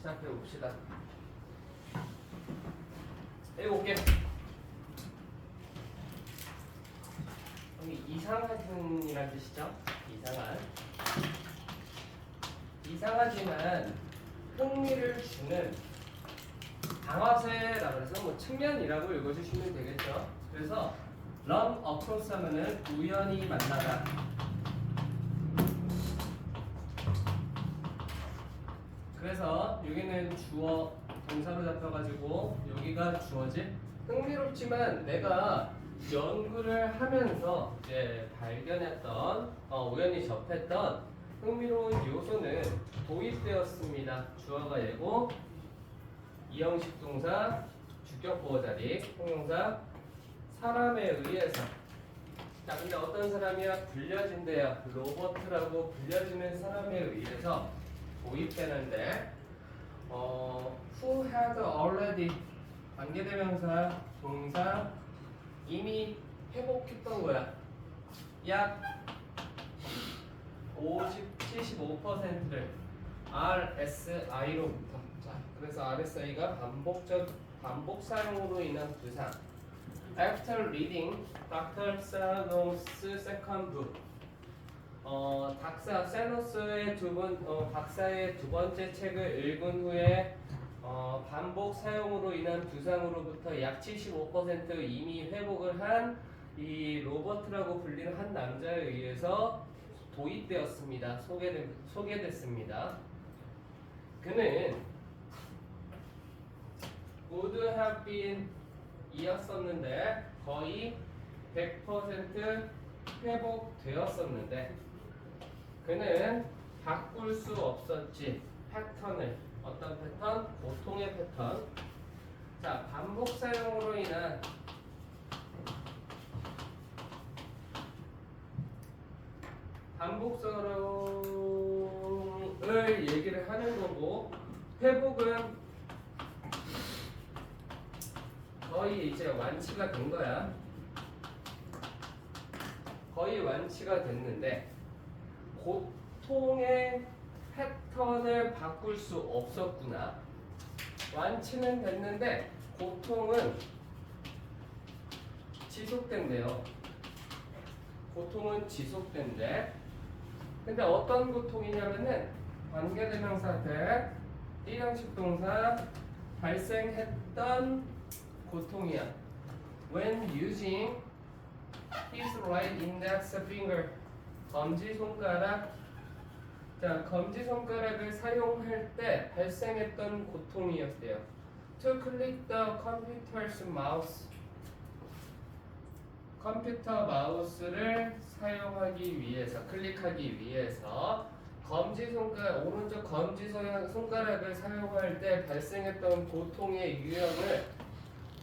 시작해 봅시다. 7개. 여기 이상하긴이란 뜻이죠. 이상한. 이상하지만 흥미를 주는 방아쇠라고 해서 뭐 측면이라고 읽어주시면 되겠죠. 그래서 run across 하면은 우연히 만나다. 그래서 여기는 주어 동사로 잡혀가지고 여기가 주어지. 흥미롭지만 내가 연구를 하면서 이제 발견했던 우연히 접했던 흥미로운 요소는 도입되었습니다. 주어가 얘고 이형식 동사 주격 보호 자리 형용사 사람에 의해서. 자, 근데 어떤 사람이야? 불려진대요. 로버트라고 불려지는 사람에 의해서 도입되는데 who had already 관계대명사 동사 이미 회복했던 거야. 약 75%를 RSI로부터. 자, 그래서 RSI가 반복 사용으로 인한 부상. After reading Dr. Sanos second book, 닥사 세노스의 박사의 두 번째 책을 읽은 후에 반복 사용으로 인한 부상으로부터 약 75% 이미 회복을 한 이 로버트라고 불리는 한 남자에 의해서 도입되었습니다. 소개됐습니다. 그는 would have been 이었었는데 거의 100% 회복되었었는데 그는 바꿀 수 없었지. 패턴을. 어떤 패턴? 고통의 패턴. 자, 반복 사용으로 인한 반복성을 얘기를 하는 거고, 회복은 거의 이제 완치가 된 거야. 거의 완치가 됐는데 고통의 패턴을 바꿀 수 없었구나. 완치는 됐는데 고통은 지속된대요. 고통은 지속된대. 근데 어떤 고통이냐면은 관계대명사 대 일형식 동사 발생했던 고통이야. When using his right index finger, 검지손가락. 자, 검지손가락을 사용할 때 발생했던 고통이었대요. To click the computer's mouse. 컴퓨터 마우스를 사용하기 위해서, 클릭하기 위해서 오른쪽 검지손가락을 사용할 때 발생했던 고통의 유형을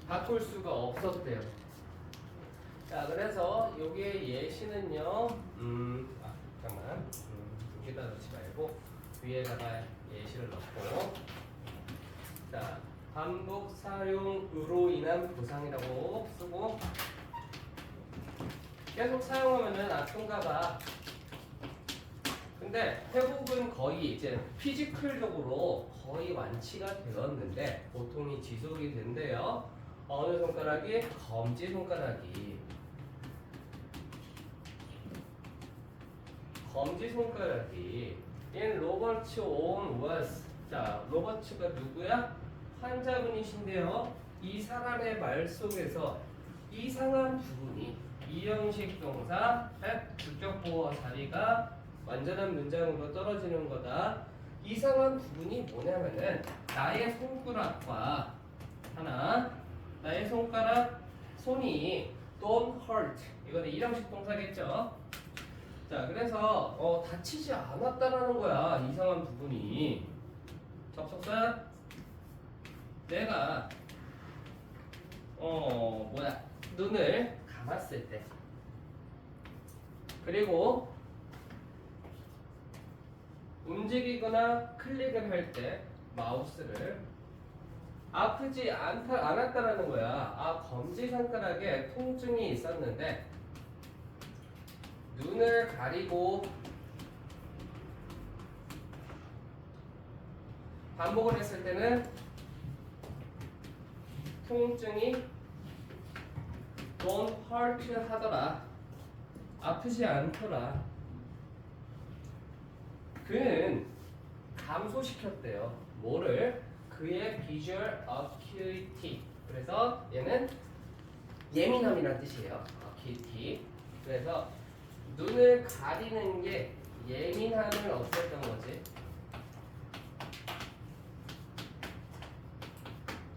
바꿀 수가 없었대요. 자, 그래서 여기에 예시는요. 잠깐만. 여기다 넣지 말고 위에다가 예시를 넣고. 자, 반복 사용으로 인한 부상이라고 쓰고. 계속 사용하면은 아픈가 봐. 근데 회복은 거의 이제 피지컬적으로 거의 완치가 되었는데 고통이 지속이 된대요. 어느 손가락이? 검지손가락이. In Robert's own words. 자, 로버츠가 누구야? 환자분이신데요. 이 사람의 말 속에서 이상한 부분이 이형식 동사 주격 보호 자리가 완전한 문장으로 떨어지는 거다. 이상한 부분이 뭐냐면은 나의 손가락과 나의 손이 don't hurt. 이거는 일형식 동사겠죠. 자, 그래서 다치지 않았다라는 거야. 이상한 부분이. 접속사 내가 눈을 감았을 때, 그리고 움직이거나 클릭을 할 때 마우스를 아프지 않았다라는 거야. 검지손가락에 통증이 있었는데 눈을 가리고 반복을 했을 때는 통증이 don't hurt 하더라. 아프지 않더라. 그는 감소시켰대요. 뭐를? 그의 visual acuity. 그래서 얘는 예민함이란 뜻이에요. acuity. 그래서 눈을 가리는 게 예민함을 없앴던 거지.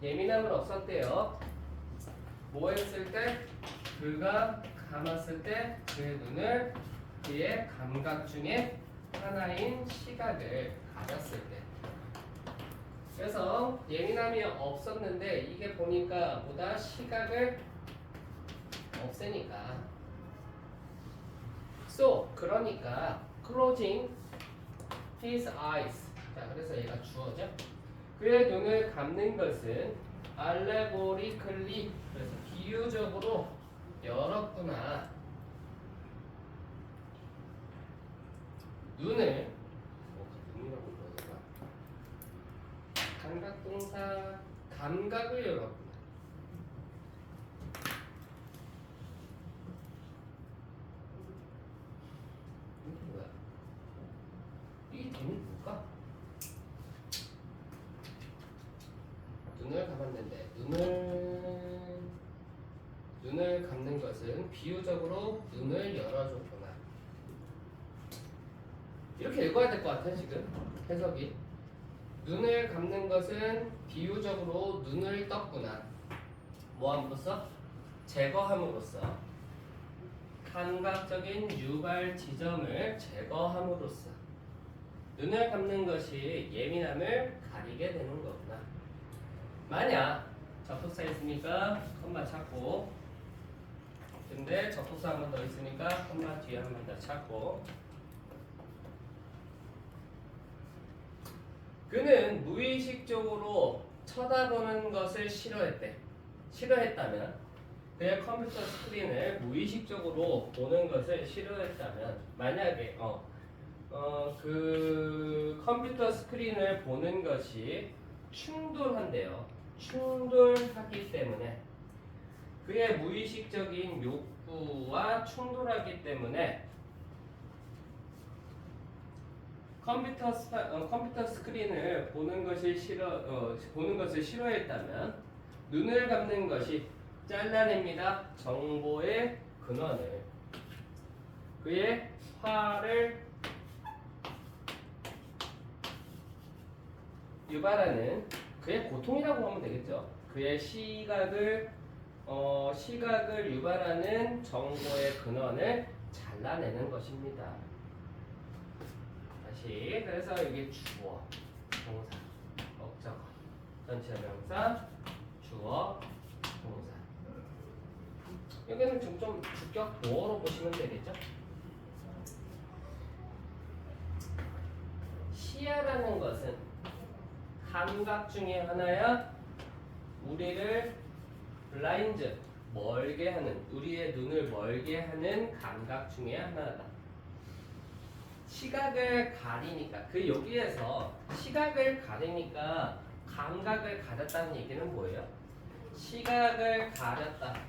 예민함을 없었대요. 뭐 했을 때? 그가 감았을 때 그의 눈을 그의 감각 중에 하나인 시각을 가렸을 때. 그래서 예민함이 없었는데 이게 보니까 보다 시각을 없애니까. So 그러니까 closing his eyes. 자, 그래서 얘가 주어죠. 그의 눈을 감는 것은 allegorically, 그래서 비유적으로 열었구나. 눈을 눈이라고 불러야 감각동사 감각을 열었구나. 이게 뭐야? 이게 대문이 뭘까? 눈을 감았는데 눈을 감는 것은 비유적으로 눈을 열어줬구나. 이렇게 읽어야 될 것 같아 지금 해석이. 눈을 감는 것은 비유적으로 눈을 떴구나. 뭐함으로써? 제거함으로써. 감각적인 유발 지점을 제거함으로써. 눈을 감는 것이 예민함을 가리게 되는 거구나. 만약 접속사 있으니까 콤마 찾고, 근데 접속사 한 번 더 있으니까 콤마 뒤에 한 번 더 찾고. 그는 무의식적으로 쳐다보는 것을 싫어했대. 싫어했다면, 그의 컴퓨터 스크린을 무의식적으로 보는 것을 싫어했다면, 만약에 그 컴퓨터 스크린을 보는 것이 충돌한대요. 충돌하기 때문에, 그의 무의식적인 욕구와 충돌하기 때문에 컴퓨터 스크린을 보는 것을 싫어했다면 눈을 감는 것이 잘라냅니다. 정보의 근원을. 그의 화를 유발하는 그의 고통이라고 하면 되겠죠. 그의 시각을 유발하는 정보의 근원을 잘라내는 것입니다. 다시, 그래서 이게 주어, 동사, 목적어, 전치사명사, 주어, 동사. 여기는 좀 주격 보어로 보시면 되겠죠. 시야라는 것은 감각 중에 하나야. 우리를 블라인드, 멀게 하는, 우리의 눈을 멀게 하는 감각 중에 하나다. 시각을 가리니까, 그 여기에서 시각을 가리니까 감각을 가렸다는 얘기는 뭐예요? 시각을 가렸다.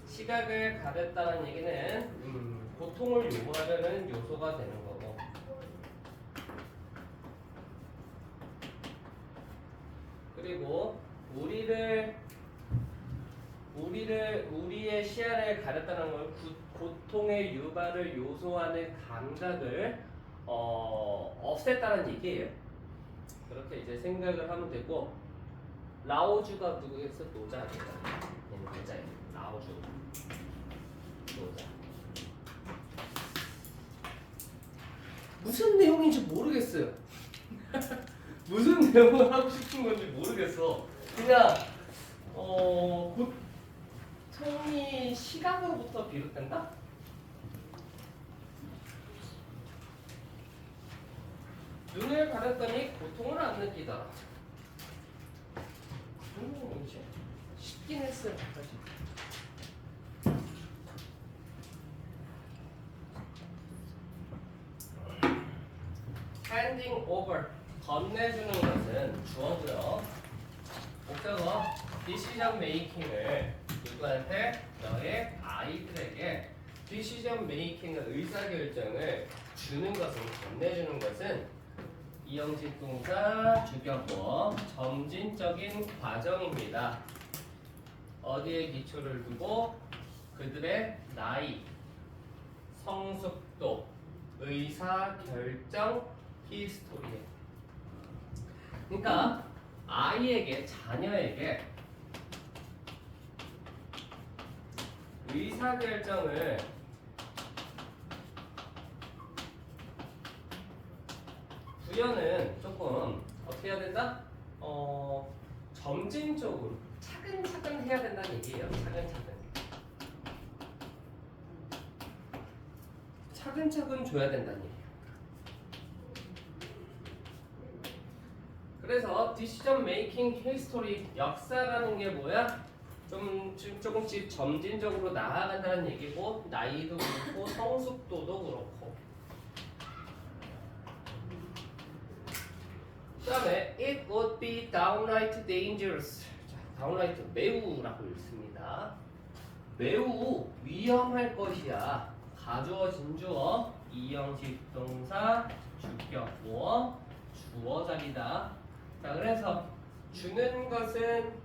시각을 가렸다는 얘기는 고통을 요구하려는 요소가 되는 거고, 그리고 우리의 시야를 가렸다는 건 고통의 유발을 요소하는 감각을 없앴다는 얘기예요. 그렇게 이제 생각을 하면 되고, 라오주가 누구겠어? 노자 아닌가? 얘는 노자예요. 라오주, 노자. 무슨 내용인지 모르겠어요. 무슨 내용을 하고 싶은 건지 모르겠어. 그냥 고통이 시각으로부터 비롯된다? 눈을 가렸더니 고통을 안 느끼더라. 이제 쉽긴 했어요. 사실. handing over 건네주는 것은 주어고요. 목적어 decision making을 누구한테? 너의 아이들에게 decision making의 의사결정을 주는 것은 건네주는 것은 이형식 동사 주격어 점진적인 과정입니다. 어디에 기초를 두고 그들의 나이, 성숙도, 의사결정, 히스토리에. 그러니까 아이에게, 자녀에게 의사결정을 부여는 조금 어떻게 해야 된다? 점진적으로 차근차근 해야 된다는 얘기예요. 차근차근 줘야 된다는 얘기예요. 그래서 decision making history 역사라는 게 뭐야? 조금씩 점진적으로 나아간다는 얘기고 나이도 그렇고 성숙도도 그렇고 그 다음에 it would be downright dangerous. 자, downright 매우라고 읽습니다. 매우 위험할 것이야. 가주어진 주어 이형식 동사 주격어 주어 자리다. 자, 그래서 주는 것은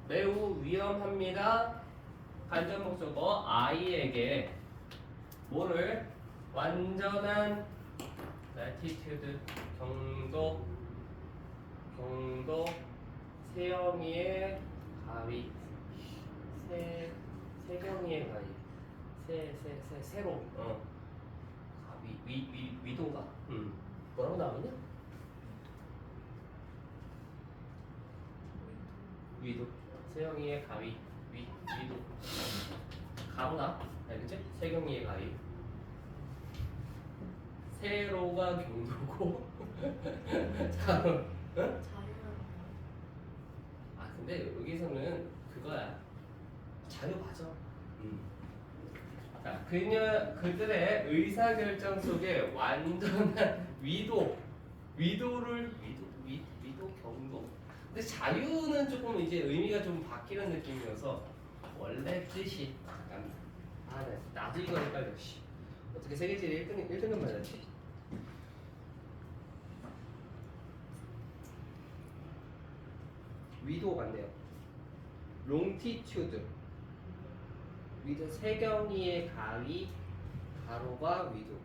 매우 위험합니다. 간접 목적어 아이에게 뭐를 완전한 latitude 경도 세경이의 가위 세경이의 가위 세로 가위 위도가 뭐라고 나오냐? 위도 세경이의 가위 위도 가로나 알겠지? 세경이의 가위 세로가 경도고 가로 응? 아 근데 여기서는 그거야 자유 맞아. 자, 그들의 의사결정 속에 완전한 위도 경도. 근데 자유는 조금 이제 의미가 좀 바뀌는 느낌이어서 원래 뜻이 잠깐만. 네. 나도 이거 헷갈려. 씨. 어떻게 세계지리 1등급 맞았지? 위도 맞네요. 롱티튜드 위도 세경이의 가위 가로가 위도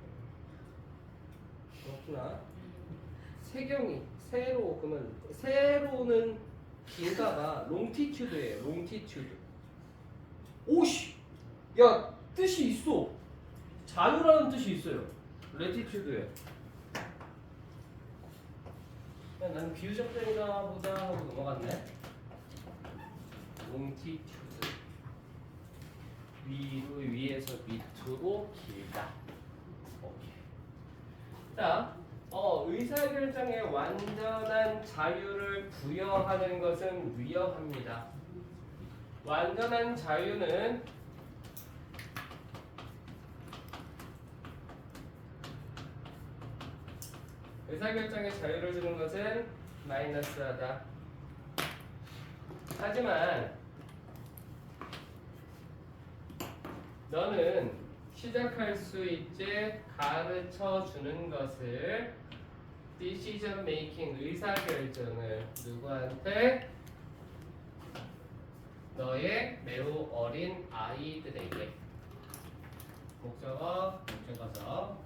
그렇구나. 세경이 세로 그러면 세로는 길다가 롱티튜드예요. 롱티튜드. 오씨 야 뜻이 있어. 자유라는 뜻이 있어요. 레티튜드에. 나는 비유적들이나 보자 하고 넘어갔네. 롱티튜드 위에서 밑으로 길다. 오케이. 자, 의사결정에 완전한 자유를 부여하는 것은 위험합니다. 완전한 자유는 의사결정에 자유를 주는 것은 마이너스하다. 하지만 너는 시작할 수 있지 가르쳐 주는 것을 decision making 의사결정을 누구한테? 너의 매우 어린 아이들에게. 목적어서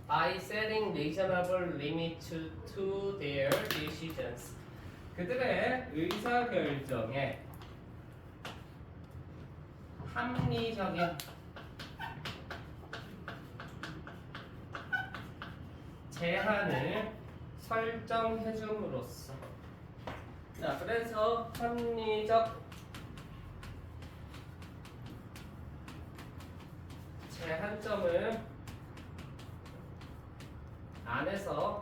by setting reasonable limits to their decisions. 그들의 의사결정에 합리적인 제한을 설정해 줌으로써. 자, 그래서 합리적 제한점을 안에서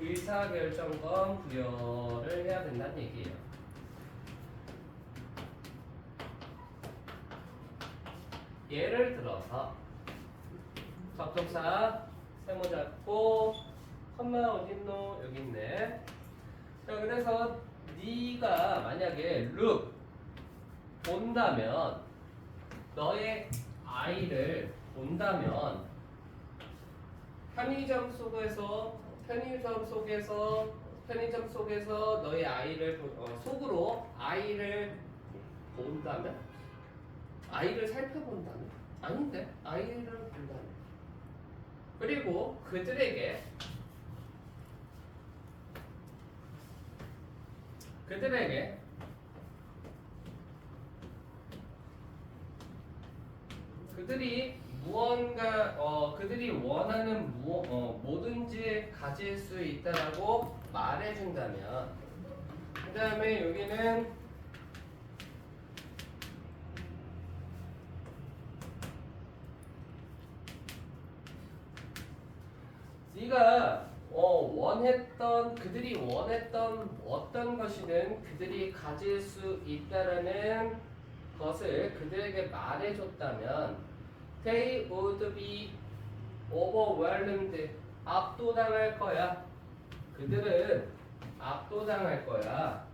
의사결정권 부여를 해야 된다는 얘기예요. 예를 들어서 접속사 세모 잡고 컴마 어딨노? 여기 있네. 자, 그래서 네가 만약에 look 본다면 너의 아이를 본다면 편의점 속에서 너의 아이를 속으로 아이를 본다면 아이를 살펴본다면 아닌데 아이를 본다면 그리고 그들에게 그들이 원하는 뭐든지 가질 수 있다라고 말해준다면 그 다음에 여기는 네가 그들이 원했던 어떤 것이든 그들이 가질 수 있다라는 것을 그들에게 말해줬다면 they would be overwhelmed. 압도당할 거야. 그들은 압도당할 거야.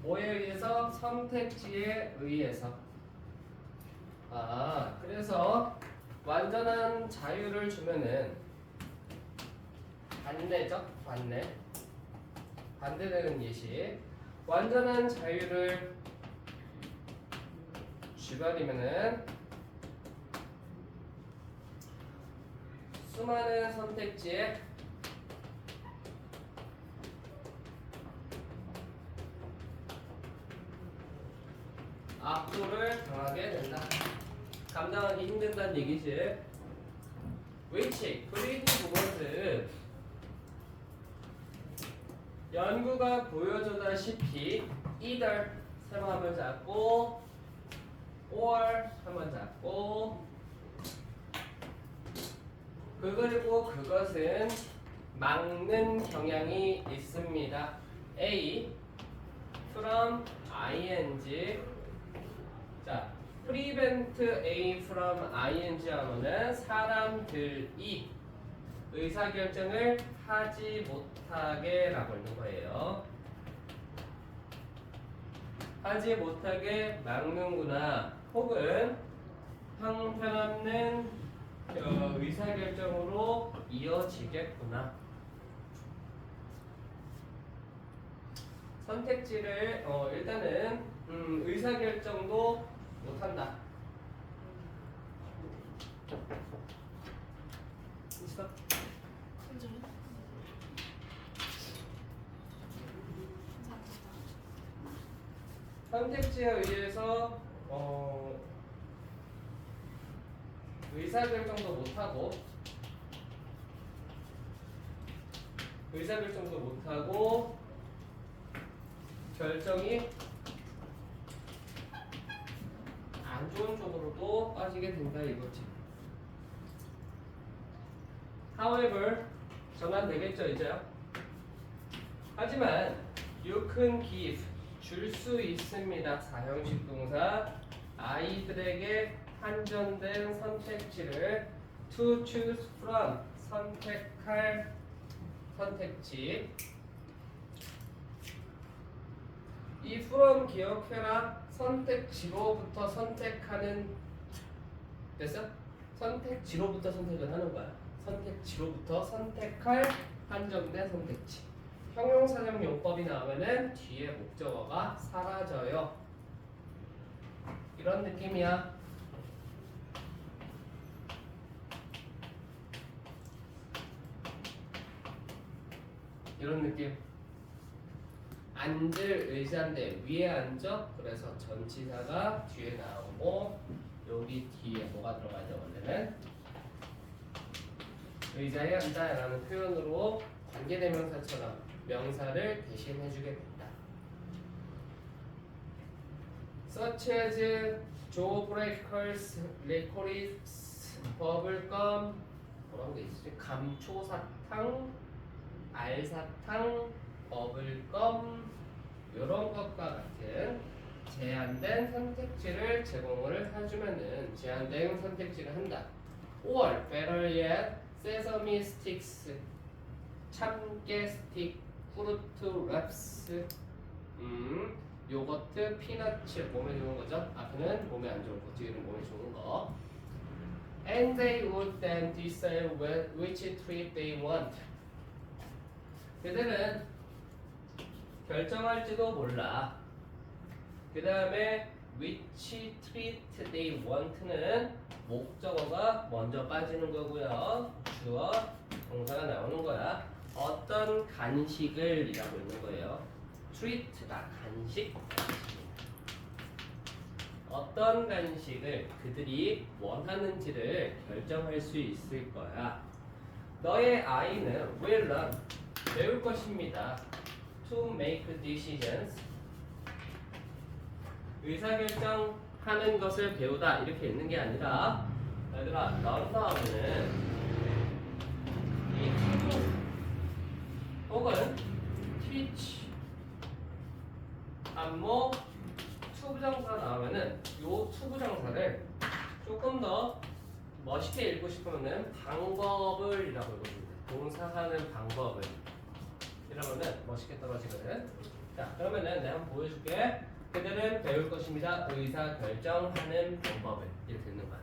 뭐에 의해서? 선택지에 의해서. 그래서 완전한 자유를 주면은 반대되는 예시. 완전한 자유를 주버리면은 수많은 선택지에 압도를 당하게 된다. 감당하기 힘든다는 얘기지. which 그리고 그것은 연구가 보여주다시피 either 세모 한번 잡고 or 한번 잡고 그리고 그것은 막는 경향이 있습니다. A from ing 자 prevent A from ing 하면은 사람들이 의사결정을 하지 못하게 라고 있는 거예요. 하지 못하게 막는구나. 혹은 형편없는 의사결정으로 이어지겠구나. 선택지를 일단은 의사결정도 못한다. 있어? 선택지에 의해서 의사결정도 못하고 결정이 안 좋은 쪽으로도 빠지게 된다 이거지. However 전환되겠죠 이제요. 하지만 you can give 줄 수 있습니다. 사형식 동사 아이들에게 한정된 선택지를 to choose from 선택할 선택지. 이 from 기억해라. 선택지로부터 선택하는 됐어? 선택지로부터 선택을 하는 거야. 선택지로부터 선택할 한정된 선택지. 형용사적 용법이 나오면은 뒤에 목적어가 사라져요. 이런 느낌이야. 이런 느낌. 앉을 의자인데 위에 앉아. 그래서 전치사가 뒤에 나오고 여기 뒤에 뭐가 들어가죠? 원래는 의자에 앉아라는 표현으로 관계대명사처럼 명사를 대신해주게 된다. Such as jawbreakers, licorice, bubblegum 뭐라고 돼 있지? 감초사탕, 알사탕, 버블껌 이런 것과 같은 제한된 선택지를 제공을 해주면은 제한된 선택지를 한다. or better yet, sesame sticks, 참깨 스틱, 프루트 랩스, 요거트, 피너츠 몸에 좋은 거죠. 앞에는 몸에 안 좋은 거, 뒤에는 몸에 좋은 거. And they would then decide which treat they want. 그들은 결정할지도 몰라. 그 다음에 which treat they want는 목적어가 먼저 빠지는 거고요. 주어, 동사가 나오는 거야. 어떤 간식을 이라고 있는 거예요. treat가 간식. 어떤 간식을 그들이 원하는지를 결정할 수 있을 거야. 너의 아이는 will learn, 배울 것입니다. to make decisions, 의사결정하는 것을 배우다 이렇게 있는 게 아니라 얘들아 learn 다음에는 이 to 혹은 teach, 안모, 투부정사 나오면은 요 투부정사를 조금 더 멋있게 읽고 싶으면은 방법을 이라고 읽어줍니다. 동사하는 방법을 이러면은 멋있게 떨어지거든. 자, 그러면은 내가 한번 보여줄게. 그들은 배울 것입니다. 의사 결정하는 방법을 이렇게 읽는 거야.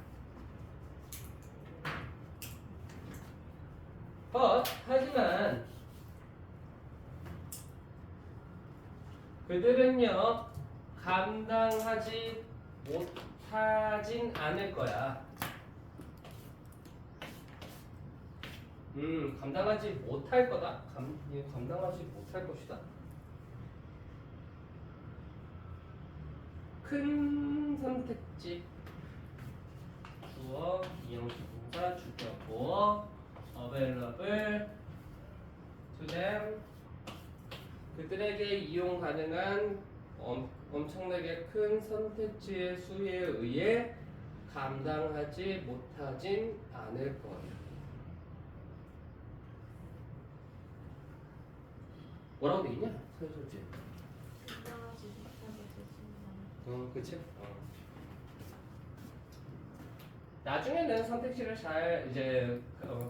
하지만 그들은요 감당하지 못하진 않을 거야. 감당하지 못할 거다. 이거 감당하지 못할 것이다. 큰 선택지. 주어, 이형식 동사, 주격 보어, available to them. 그들에게 이용 가능한 엄청나게 큰 선택지의 수에 의해 감당하지 못하진 않을 거예요. 뭐라고 돼 있냐? 설설지. 그치? 나중에는 선택지를 잘 이제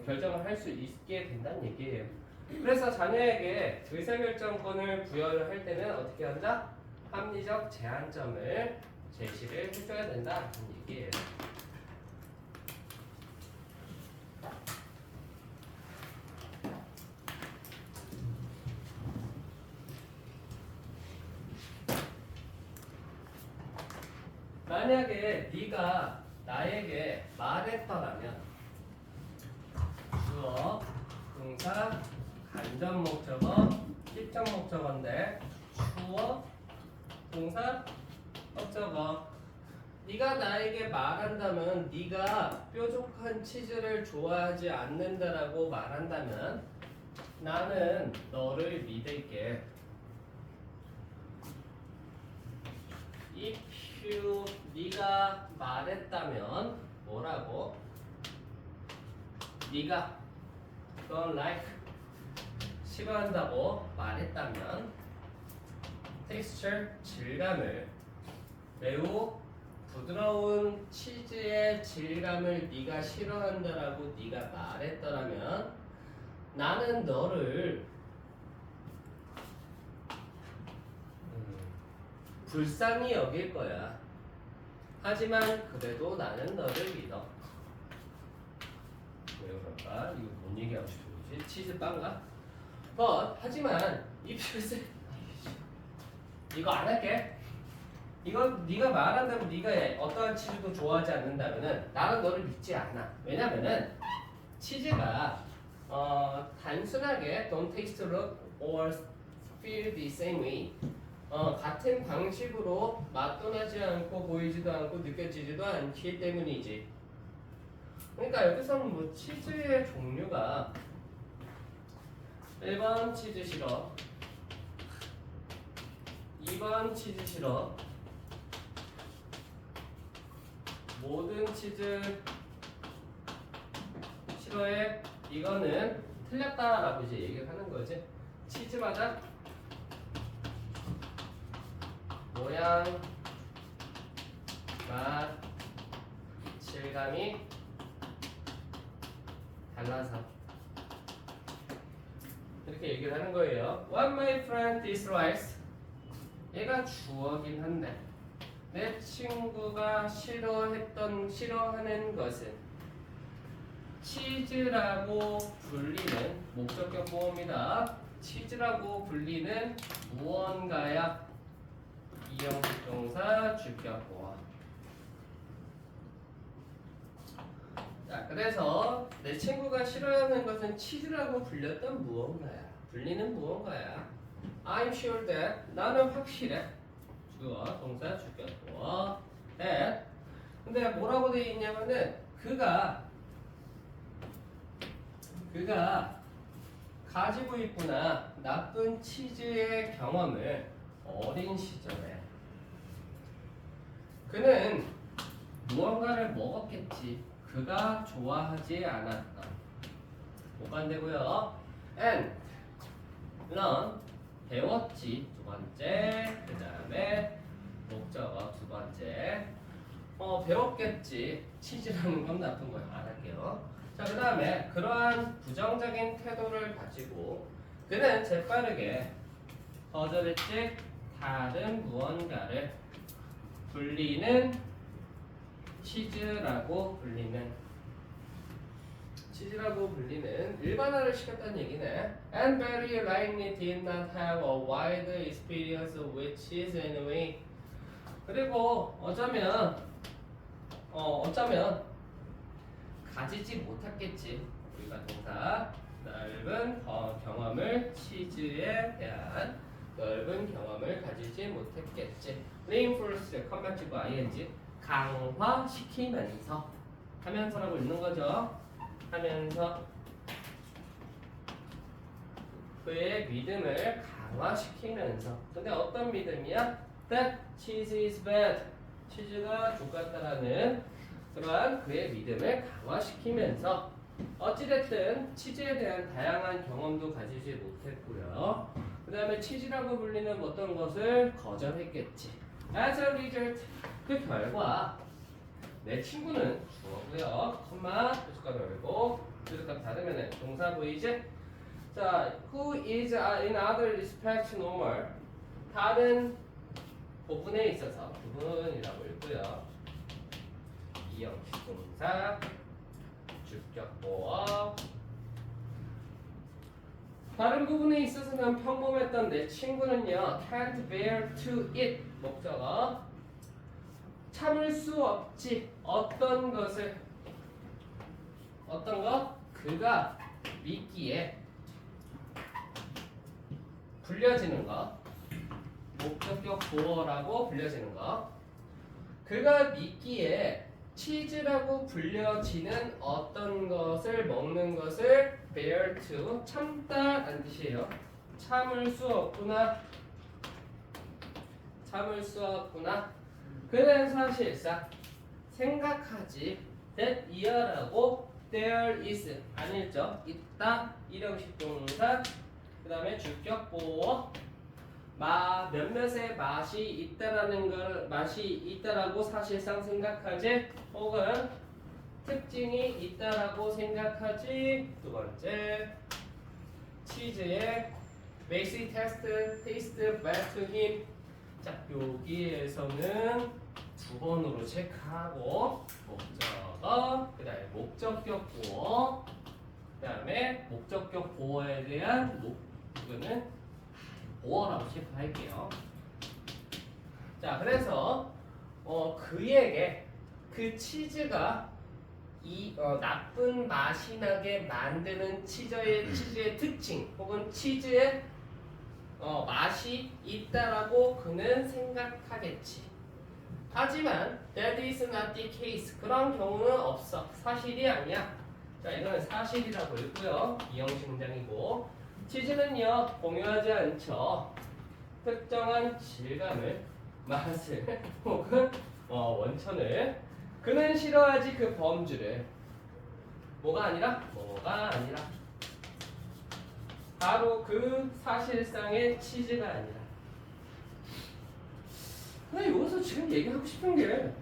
결정을 할 수 있게 된다는 얘기예요. 그래서 자녀에게 의사결정권을 부여를 할 때는 어떻게 한다? 합리적 제한점을 제시를 해줘야 된다는 얘기예요. 만약에 네가 나에게 말했더라면 주어, 동사, 간접 목적어, 직접 목적어인데 주어, 동사, 목적어. 네가 나에게 말한다면 네가 뾰족한 치즈를 좋아하지 않는다라고 말한다면 나는 너를 믿을게. If you, 네가 말했다면 뭐라고? 네가 don't like, 싫어한다고 말했다면 texture, 질감을, 매우 부드러운 치즈의 질감을 네가 싫어한다라고 네가 말했더라면 나는 너를 불쌍히 여길 거야. 하지만 그래도 나는 너를 믿어. 왜 그럴까? 이거 뭔 얘기하고 싶은 거지? 치즈빵가? 하지만 if you say, 이거 안 할게. 이거 네가 말한다면 네가 어떠한 치즈도 좋아하지 않는다면은 나는 너를 믿지 않아. 왜냐면은 치즈가 단순하게 don't taste, look or feel the same way. 같은 방식으로 맛도 나지 않고 보이지도 않고 느껴지지도 않기 때문이지. 그러니까 여기서는 뭐 치즈의 종류가 1번 치즈 싫어, 2번 치즈 싫어, 모든 치즈 싫어해. 이거는 틀렸다라고 이제 얘기를 하는 거지. 치즈마다 모양, 맛, 질감이 달라서 이렇게 얘기를 하는 거예요. What my friend dislikes. 얘가 주어긴 한데 내 친구가 싫어하는 것은 치즈라고 불리는 목적격 보호입니다. 치즈라고 불리는 무언가야. 이형식 동사 주격 보호. 자, 그래서 내 친구가 싫어하는 것은 치즈라고 불렸던 무언가야. 불리는 무언가야. I'm sure that. 나는 확실해. 주어, 동사, 주격 보호. that. 근데 뭐라고 돼 있냐면은 그가 가지고 있구나 나쁜 치즈의 경험을 어린 시절에 그는 무언가를 먹었겠지. 그가 좋아하지 않았다. 뭐가 안 되고요. and learn 배웠지 두 번째. 그 다음에 목적어 두 번째. 배웠겠지. 치즈라는 건 나쁜 거야. 안 할게요. 자, 그 다음에 그러한 부정적인 태도를 가지고 그는 재빠르게 거절했지. 다른 무언가를 불리는 치즈라고 불리는 일반화를 시켰다는 얘기네. And very likely did not have a wide experience with cheese anyway. 그리고 어쩌면 가지지 못했겠지. 우리가 동사 넓은 경험을 치즈에 대한 넓은 경험을 가지지 못했겠지. reinforce 컴백지고 ing 강화시키면서 하면서라고 읽는 거죠. 하면서 그의 믿음을 강화시키면서. 근데 어떤 믿음이야? That cheese is bad. 치즈가 족같다라는 그러한 그의 믿음을 강화시키면서 어찌됐든 치즈에 대한 다양한 경험도 가지지 못했고요. 그 다음에 치즈라고 불리는 어떤 것을 거절했겠지. As a result, 그 결과 내 친구는 주어고요. 콤마 표시값 열고 표시값 닫으면 동사 보이지? 자, who is in other respects normal. 다른 부분에 있어서 부분이라고 읽고요. 이형식 동사 주격 보어. 다른 부분에 있어서는 평범했던 내 친구는요 can't bear to eat 목적어 참을 수 없지 어떤 것을 어떤 것 그가 믿기에 불려지는 것 목적격 보어라고 불려지는 것 그가 믿기에 치즈라고 불려지는 어떤 것을 먹는 것을 bear to 참다라는 뜻이에요. 참을 수 없구나. 참을 수 없구나. 그는 사실상 생각하지 that 이하라고 there is 안 읽죠. 있다 일형식 동사 그 다음에 주격 보어 몇몇의 맛이 있다라는 걸 맛이 있다라고 사실상 생각하지 혹은 특징이 있다라고 생각하지. 두 번째 치즈의 basic taste bad to him. 자 여기에서는 두 번으로 체크하고 목적어 그 다음에 목적격 보어 그 다음에 목적격 보어에 대한 이거는 보어라고 체크할게요. 자, 그래서 그에게 그 치즈가 나쁜 맛이 나게 만드는 치즈의 특징 혹은 치즈의 맛이 있다라고 그는 생각하겠지. 하지만 that is not the case. 그런 경우는 없어. 사실이 아니야. 자, 이거는 사실이라고 읽고요. 이형식 문장이고. 치즈는요 공유하지 않죠. 특정한 질감을, 맛을 혹은 원천을 그는 싫어하지 그 범주를 뭐가 아니라 바로 그 사실상의 치즈가 아니라. 근데 여기서 지금 얘기하고 싶은 게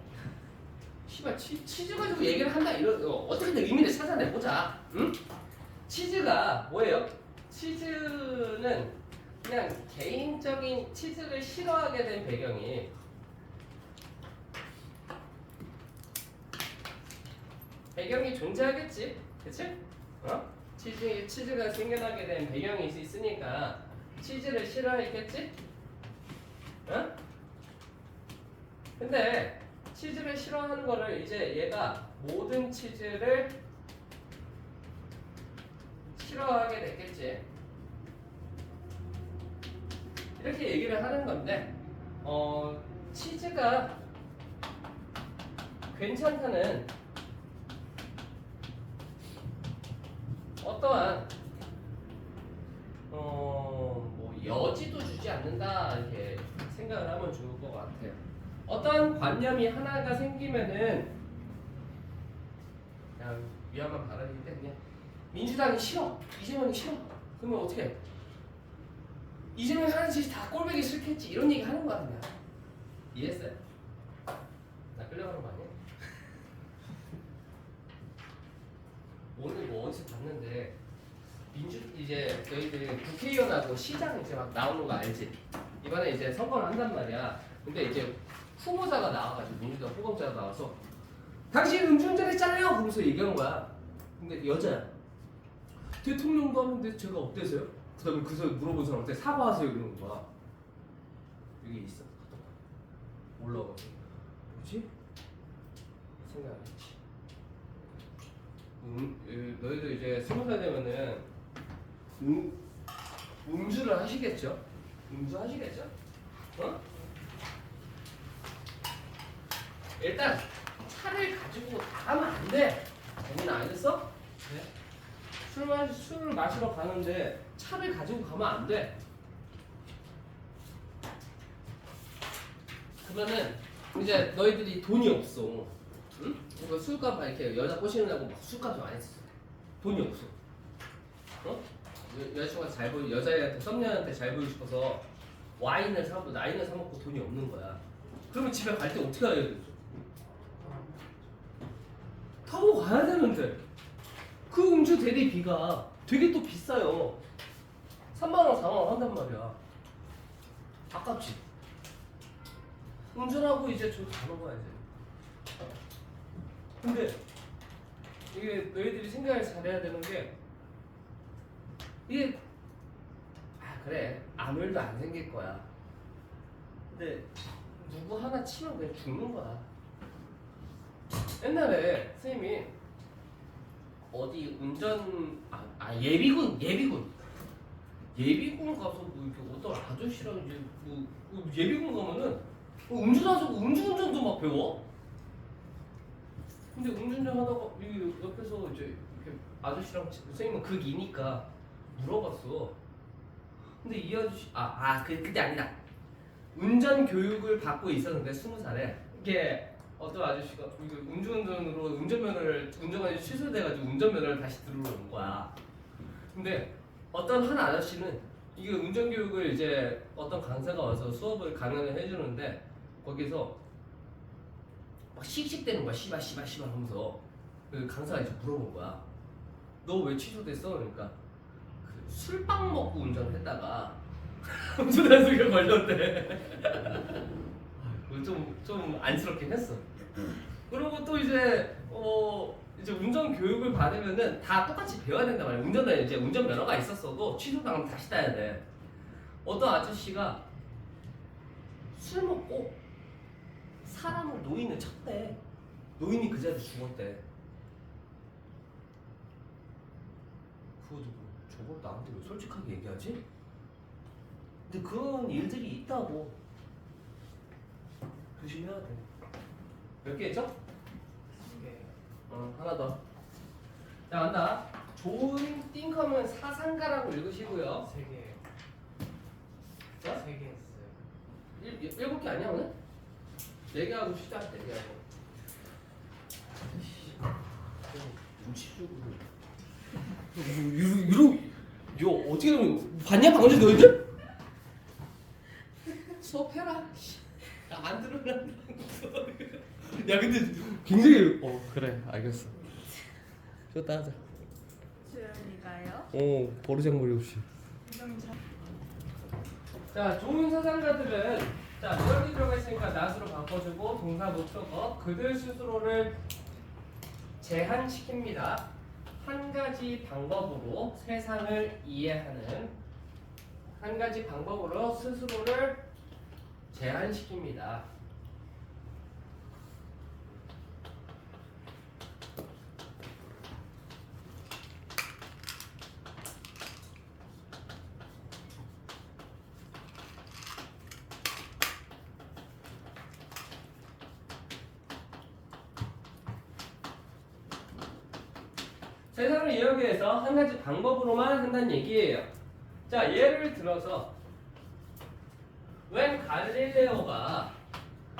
씨발 치즈 가지고 얘기를 한다 이런 어떻게든 의미를 찾아내보자. 응? 치즈가 뭐예요? 치즈는 그냥 개인적인 치즈를 싫어하게 된 배경이 존재하겠지, 그치? 치즈가 생겨나게 된 배경이 있으니까 치즈를 싫어했겠지? 근데 치즈를 싫어하는 거를 이제 얘가 모든 치즈를 싫어하게 됐겠지. 이렇게 얘기를 하는 건데, 치즈가 괜찮다는 어떠한 뭐 여지도 주지 않는다 이렇게 생각을 하면 좋을 것 같아요. 어떤 관념이 하나가 생기면은 그냥 위험한 발언이기 때문에 민주당이 싫어, 이재명이 싫어. 그러면 어떻게 해? 이재명이 하는 짓이 다 꼴보기 싫겠지 이런 얘기 하는 거야 그냥. 이해했어요? 나 끌려가는 거 아니야? 오늘 뭐 어디서 봤는데 이제 너희들 국회의원하고 시장 이제 막 나오는 거 알지? 이번에 이제 선거를 한단 말이야. 근데 이제 후보자가 나와가지고 민주당 후보자가 나와서 당신 음주운전 했잖아요. 그러면서 얘기한 거야. 근데 여자야. 대통령도 하는데 제가 어때서요? 그다음에 그 사람 물어본 사람한테 사과하세요 이러는 거야. 여기 있어. 올라가서 뭐지? 생각했지. 너희도 이제 20살 되면은 음주를 하시겠죠? 음주 하시겠죠? 일단 차를 가지고 가면 안 돼. 재민 알겠어? 네. 술을 마시러 가는데 차를 가지고 가면 안 돼. 그러면은 이제 너희들이 돈이 없어. 응? 그러니까 술값 이렇게 여자 꼬시느라고 막 술값을 많이 써. 돈이 없어. 여자친구가 잘 보이 여자애한테 썸녀한테 잘 보이고 싶어서 와인을 사 먹고 돈이 없는 거야. 그러면 집에 갈 때 어떻게 해야 돼? 타고 가야 되는데 그 음주 대리비가 되게 또 비싸요. 3만 원, 4만 원 한단 말이야. 아깝지. 운전하고 이제 저 가는 거야 이제. 근데 이게 너희들이 생각을 잘해야 되는 게 이게 그래 아무 일도 안 생길 거야. 근데 누구 하나 치면 그냥 죽는 거야. 옛날에 선생님이 어디 운전 예비군 가서 뭐 이렇게 어떤 아저씨랑 이제 뭐 예비군 가면은 음주운전도 막 배워. 근데 음주운전 하다가 옆에서 이제 이렇게 아저씨랑 선생님은 극이니까 물어봤어. 근데 이 아저씨 그때 아니다. 운전 교육을 받고 있었는데 20살에 이게 어떤 아저씨가 음주운전으로 운전면허를 취소돼가지고 운전면허를 다시 들어온 거야. 근데 어떤 한 아저씨는 이게 운전교육을 이제 어떤 강사가 와서 수업을 강연을 해주는데 거기서 막 씩씩대는 거야. 씨발 하면서 그 강사가 이제 물어본 거야. 너 왜 취소됐어? 그러니까 술빵 먹고 운전을 했다가 운전단속에 걸렸대. 좀 안쓰럽긴 했어. 그리고 또 이제 운전 교육을 받으면은 다 똑같이 배워야 된단 말이야. 운전은 이제 운전면허가 있었어도 취소당하면 다시 따야 돼. 어떤 아저씨가 술 먹고 노인을 쳤대. 노인이 그 자리에서 죽었대. 그거 저걸 나한테 왜 솔직하게 얘기하지? 근데 그런 일들이 있다고. 조심해야 돼. 몇 개 했죠? 3개. 하나 더. 자, 간다. 좋은 띵컴은 사상가라고 읽으시고요. 3개. 자? 3개 했어요. 7개 아니야 오늘? 4개 하고 시작. 4개 하고. 눈치주고. 이거 어떻게 되면 봤냐 방금 너희들? 수업해라. 안 들으면 야 근데 굉장히 그래 알겠어. 좋다 하자. 주연이가요? 버르장머리 없이. 자, 좋은 사상가들은 자, 이렇게 들어가 있으니까 not으로 바꿔주고 동사 목적어 그들 스스로를 제한시킵니다. 한 가지 방법으로 세상을 이해하는 한 가지 방법으로 스스로를 제한시킵니다. 세상을 이해하기 위해서 한 가지 방법으로만 한다는 얘기예요. 자, 예를 들어서 when 갈릴레오가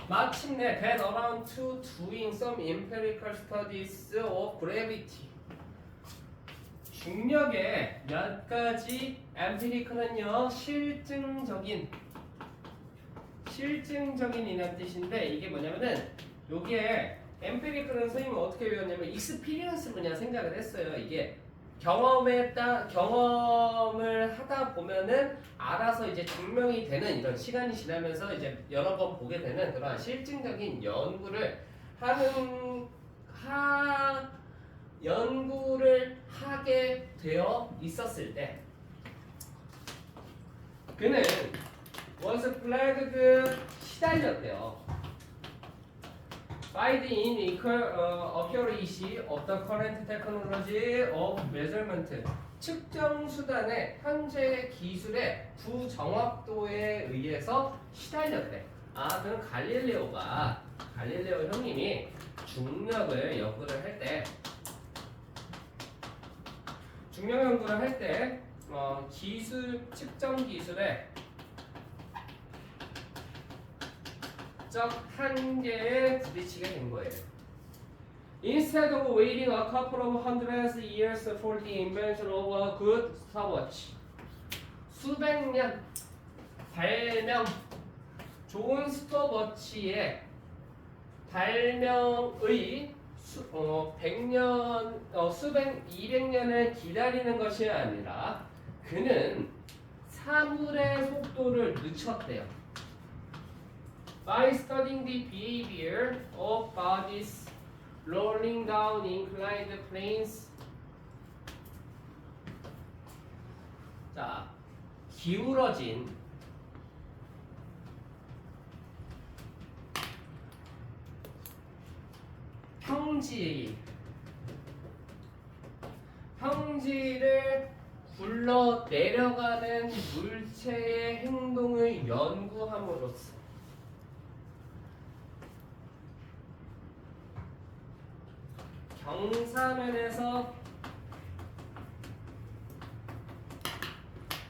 마침내 get around to doing some empirical studies of gravity 중력의 몇 가지 empirical은요 실증적인 이란 뜻인데 이게 뭐냐면은 요게 엠피리컬은 선생님은 어떻게 배웠냐면 익스피리언스 그냥 생각을 했어요. 이게 경험을 하다 보면은 알아서 이제 증명이 되는 이런 시간이 지나면서 이제 여러 번 보게 되는 그런 실증적인 연구를 하게 되어 있었을 때 그는 was plagued 시달렸대요. by the inaccuracy of the current technology of measurement 측정 수단의 현재 기술의 부정확도에 의해서 시달렸대. 그럼 갈릴레오 형님이 중력 연구를 할 때 측정 기술의 한계에 부딪히게 된 거예요. Instead of waiting a couple of hundred years for the invention of a good stopwatch, 수백 년 발명 좋은 스톱워치의 발명의 200년을 기다리는 것이 아니라 그는 사물의 속도를 늦췄대요. By studying the behavior of bodies rolling down inclined planes. 자, 기울어진 평지를 굴러 내려가는 물체의 행동을 연구함으로써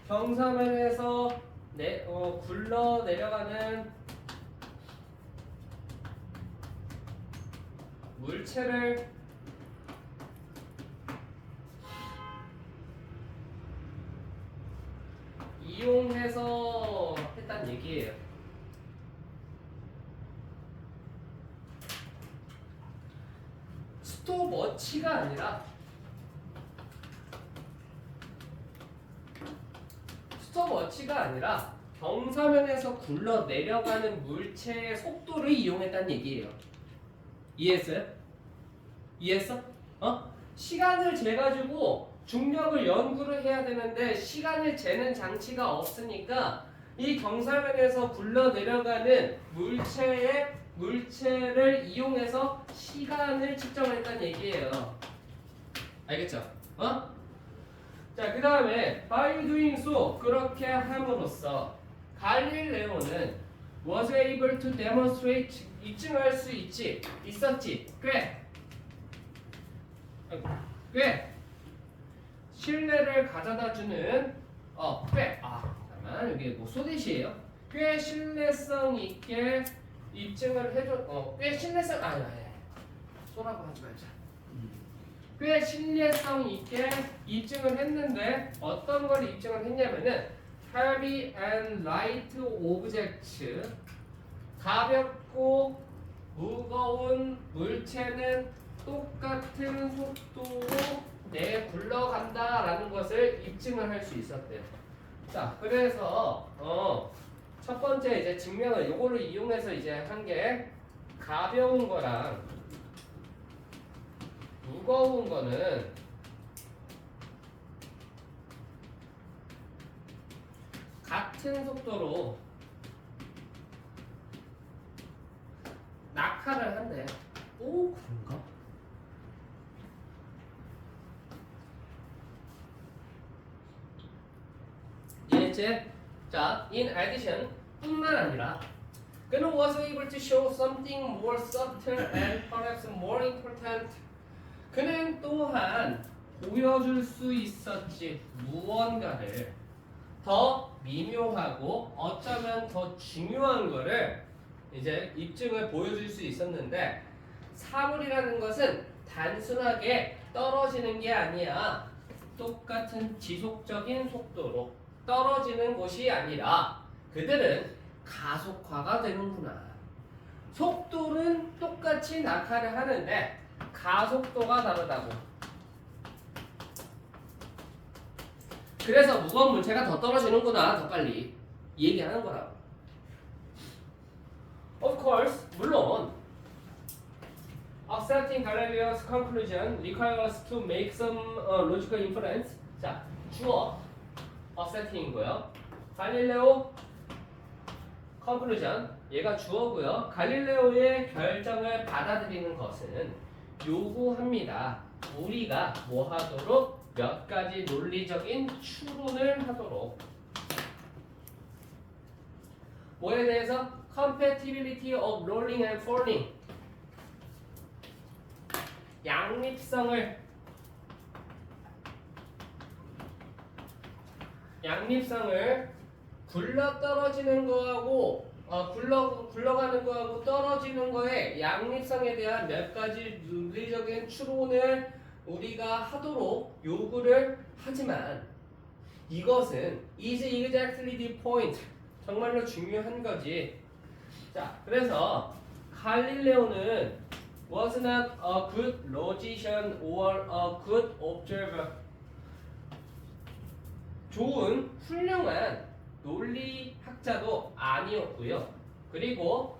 경사면에서 굴러 내려가는 물체를 이용해서 했단 얘기예요. 스톱워치가 아니라 경사면에서 굴러 내려가는 물체의 속도를 이용했다는 얘기예요. 이해했어요? 시간을 재가지고 중력을 연구를 해야 되는데 시간을 재는 장치가 없으니까 이 경사면에서 굴러 내려가는 물체를 이용해서 시간을 측정했다는 얘기예요. 알겠죠? 자, 그 다음에 by doing so 그렇게 함으로써 갈릴레오는 was able to demonstrate 입증할 수 있었지 꽤 신뢰를 가져다주는 잠깐만 여기 뭐 소댓이에요. 꽤 신뢰성 있게 입증을 꽤 신뢰성 소라고 하지 말자. 꽤 신뢰성 있게 입증을 했는데 어떤 걸 입증을 했냐면은 heavy and light objects 가볍고 무거운 물체는 똑같은 속도로 굴러간다라는 것을 입증을 할 수 있었대요. 자, 그래서 첫 번째 이제 증명을 요거를 이용해서 이제 한 게 가벼운 거랑 무거운 거는 같은 속도로 낙하를 한대. 오, 그런가? 이해했지? 자, in addition 뿐만 아니라 그는 was able to show something more subtle and perhaps more important. 그는 또한 보여줄 수 있었지 무언가를 더 미묘하고 어쩌면 더 중요한 거를 이제 입증을 보여줄 수 있었는데 사물이라는 것은 단순하게 떨어지는 게 아니야. 똑같은 지속적인 속도로 떨어지는 것이 아니라 그들은 가속화가 되는구나. 속도는 똑같이 낙하를 하는데 가속도가 다르다고. 그래서 무거운 물체가 더 떨어지는구나, 더 빨리 얘기하는 거라고. Of course, 물론 accepting Galileo's conclusion requires us to make some logical inference. 자, 주어 accepting이고요. 갈릴레오 conclusion 얘가 주어고요. 갈릴레오의 결정을 받아들이는 것은 요구합니다. 우리가 뭐 하도록 몇 가지 논리적인 추론을 하도록. 뭐에 대해서? Compatibility of rolling and falling. 양립성을 굴러 떨어지는 거하고 굴러가는 거하고 떨어지는 거에 양립성에 대한 몇 가지 논리적인 추론을 우리가 하도록 요구를 하지만 이것은 is exactly the point. 정말로 중요한 거지. 자, 그래서 갈릴레오는 was not a good logician or a good observer. 좋은 훌륭한 논리학자도 아니었고요. 그리고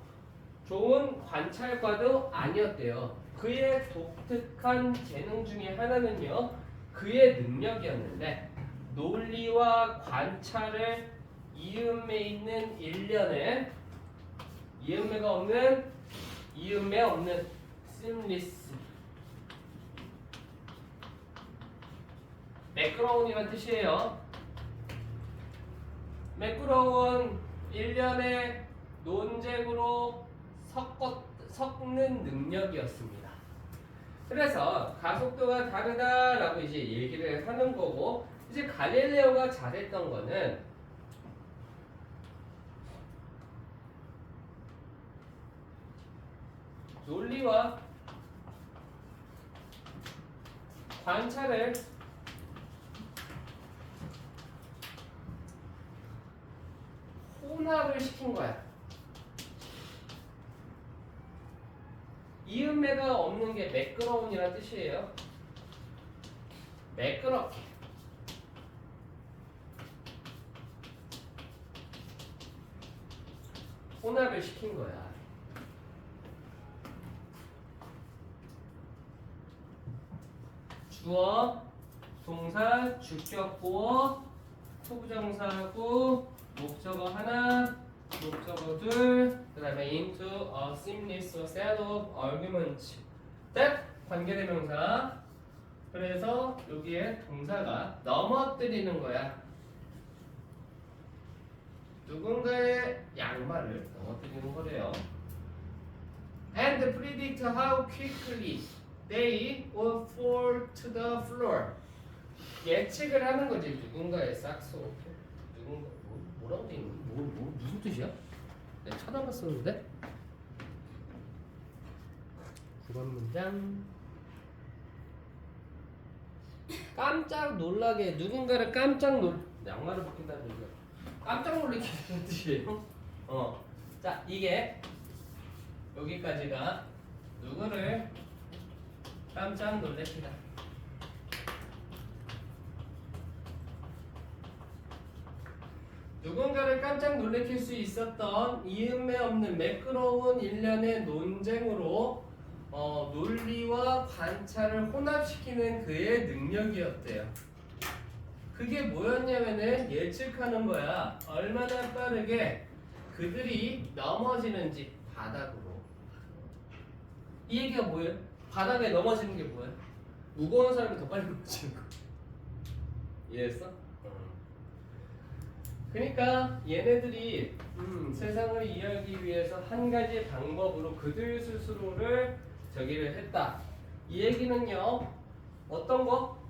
좋은 관찰과도 아니었대요. 그의 독특한 재능 중에 하나는요, 그의 능력이었는데 논리와 관찰을 이음매 있는 일련의 이음매 없는 seamless 매끄러운이란 뜻이에요. 매끄러운 일련의 논쟁으로 섞는 능력이었습니다. 그래서 가속도가 다르다라고 이제 얘기를 하는 거고, 이제 갈릴레오가 잘했던 거는 논리와 관찰을 혼합을 시킨 거야. 이음매가 없는 게 매끄러운이란 뜻이에요. 매끄럽게. 혼합을 시킨 거야. 주어, 동사, 주격보어, 투부정사하고 목적어 하나, 목적어 둘, 그 다음에 into a seamless set of arguments. that 관계대명사. 그래서 여기에 동사가 넘어뜨리는 거야. 누군가의 양말을 넘어뜨리는 거래요. And predict how quickly they will fall to the floor. 예측을 하는 거지. 누군가의 싹소. 누군가 뭐라고 돼 있는? 무슨 뜻이야? 내가 찾아봤었는데. 구간 문장. 깜짝 놀라게 누군가를 양말을 벗긴다는 얘기야. 깜짝 놀라게 하는 뜻이에요. 자, 이게 여기까지가 누구를 깜짝 놀래키다. 누군가를 깜짝 놀래킬 수 있었던 이음에 없는 매끄러운 일련의 논쟁으로 논리와 관찰을 혼합시키는 그의 능력이었대요. 그게 뭐였냐면은 예측하는 거야. 얼마나 빠르게 그들이 넘어지는지 바닥으로. 이 얘기가 뭐예요? 바닥에 넘어지는 게 뭐예요? 무거운 사람이 더 빨리 넘어지는 거. 이해했어? 그러니까 얘네들이 세상을 이해하기 위해서 한 가지 방법으로 그들 스스로를 저기를 했다. 이 얘기는요. 어떤 거?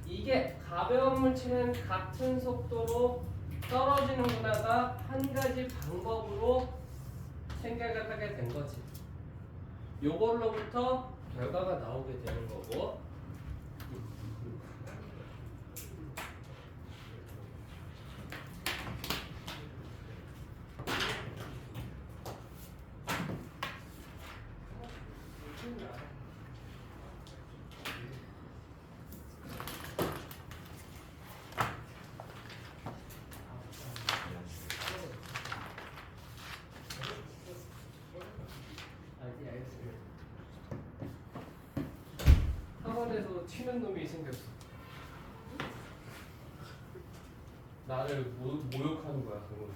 이게 가벼운 물체는 같은 속도로 떨어지는구나가 한 가지 방법으로 생각을 하게 된 거지. 요걸로부터 결과가 나오게 되는 거고. 학원에서 튀는 놈이 생겼어. 나를 모욕하는 거야, 그거는.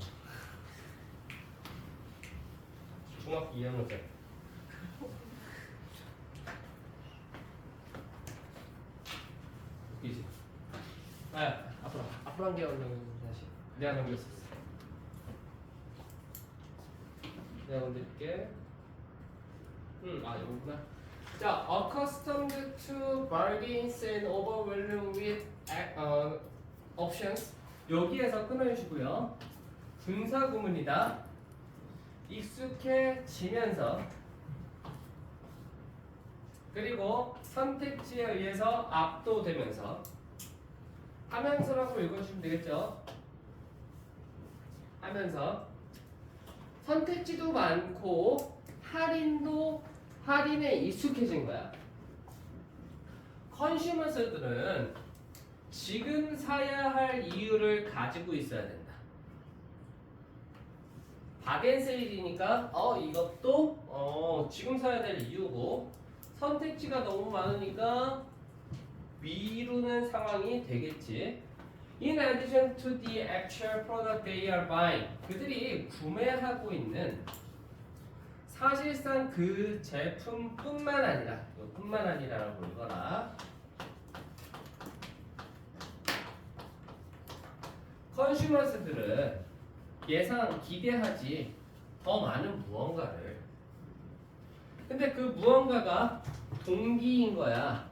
중학교 2학년 때. 웃기지? 앞으로 한 개만 다시. 내가 넘겼었어. 내가 건드릴게. 여기구나. 자, accustomed to bargains and overwhelmed with options. 여기에서 끊어주시고요. 분사구문이다. 익숙해지면서 그리고 선택지에 의해서 압도되면서 하면서라고 읽어주시면 되겠죠. 하면서 선택지도 많고 할인에 익숙해진 거야. 컨슈머스들은 지금 사야 할 이유를 가지고 있어야 된다. 바겐세일이니까 이것도 지금 사야 될 이유고 선택지가 너무 많으니까 미루는 상황이 되겠지. In addition to the actual product they are buying, 그들이 구매하고 있는 사실상 그 제품뿐만 아니라, 뿐만 아니라라고 읽어라. 컨슈머스들은 기대하지 더 많은 무언가를. 근데 그 무언가가 동기인 거야.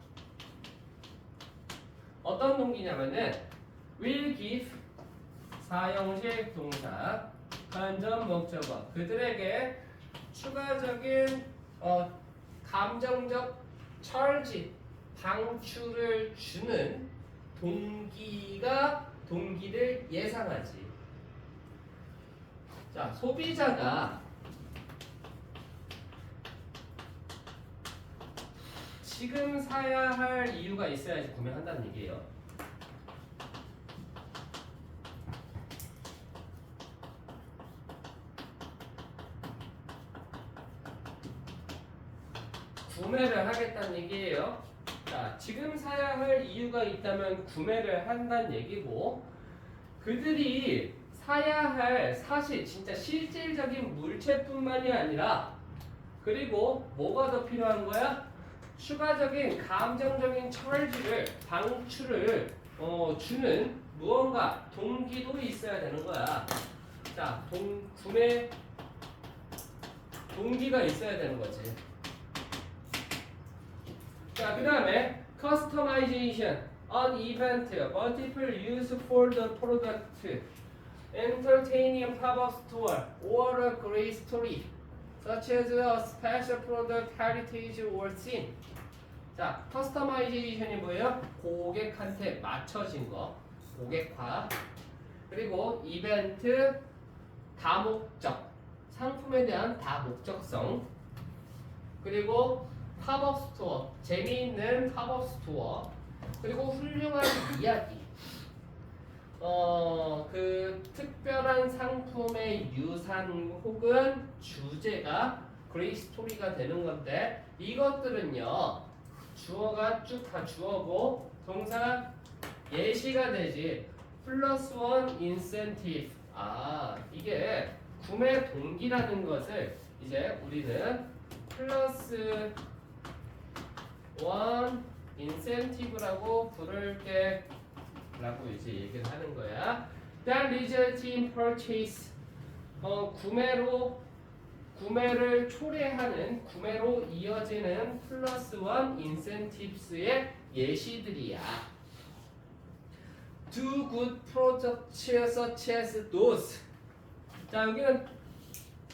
어떤 동기냐면은 will give 사형식 동사 간접 목적어 그들에게 추가적인 감정적 철지 방출을 주는 동기를 예상하지. 자, 소비자가 지금 사야 할 이유가 있어야지 구매한다는 얘기예요. 구매를 하겠다는 얘기예요. 자, 지금 사야 할 이유가 있다면 구매를 한다는 얘기고, 그들이 사야 할 사실 진짜 실질적인 물체뿐만이 아니라 그리고 뭐가 더 필요한 거야? 추가적인 감정적인 철지를 방출을 주는 무언가 동기도 있어야 되는 거야. 자, 구매 동기가 있어야 되는 거지. 자, 그 다음에 customization, an event, multiple use for the product, entertaining pop-up store, or a great story, such as a special product, heritage, or scene. 자, customization이 뭐예요? 고객한테 맞춰진 거, 고객화. 그리고 이벤트, 다목적, 상품에 대한 다목적성. 그리고 팝업 스토어, 재미있는 팝업 스토어, 그리고 훌륭한 이야기. 그 특별한 상품의 유산 혹은 주제가 그레이 스토리가 되는 건데 이것들은요 주어가 쭉 다 주어고 동사가 예시가 되지. 플러스 원 인센티브. 이게 구매 동기라는 것을 이제 우리는 플러스 원 인센티브라고 부를게 라고 이제 얘기를 하는 거야. That results in purchase. 구매를 초래하는, 구매로 이어지는 플러스 원 인센티브스의 예시들이야. Do good products such as those. 자, 여기는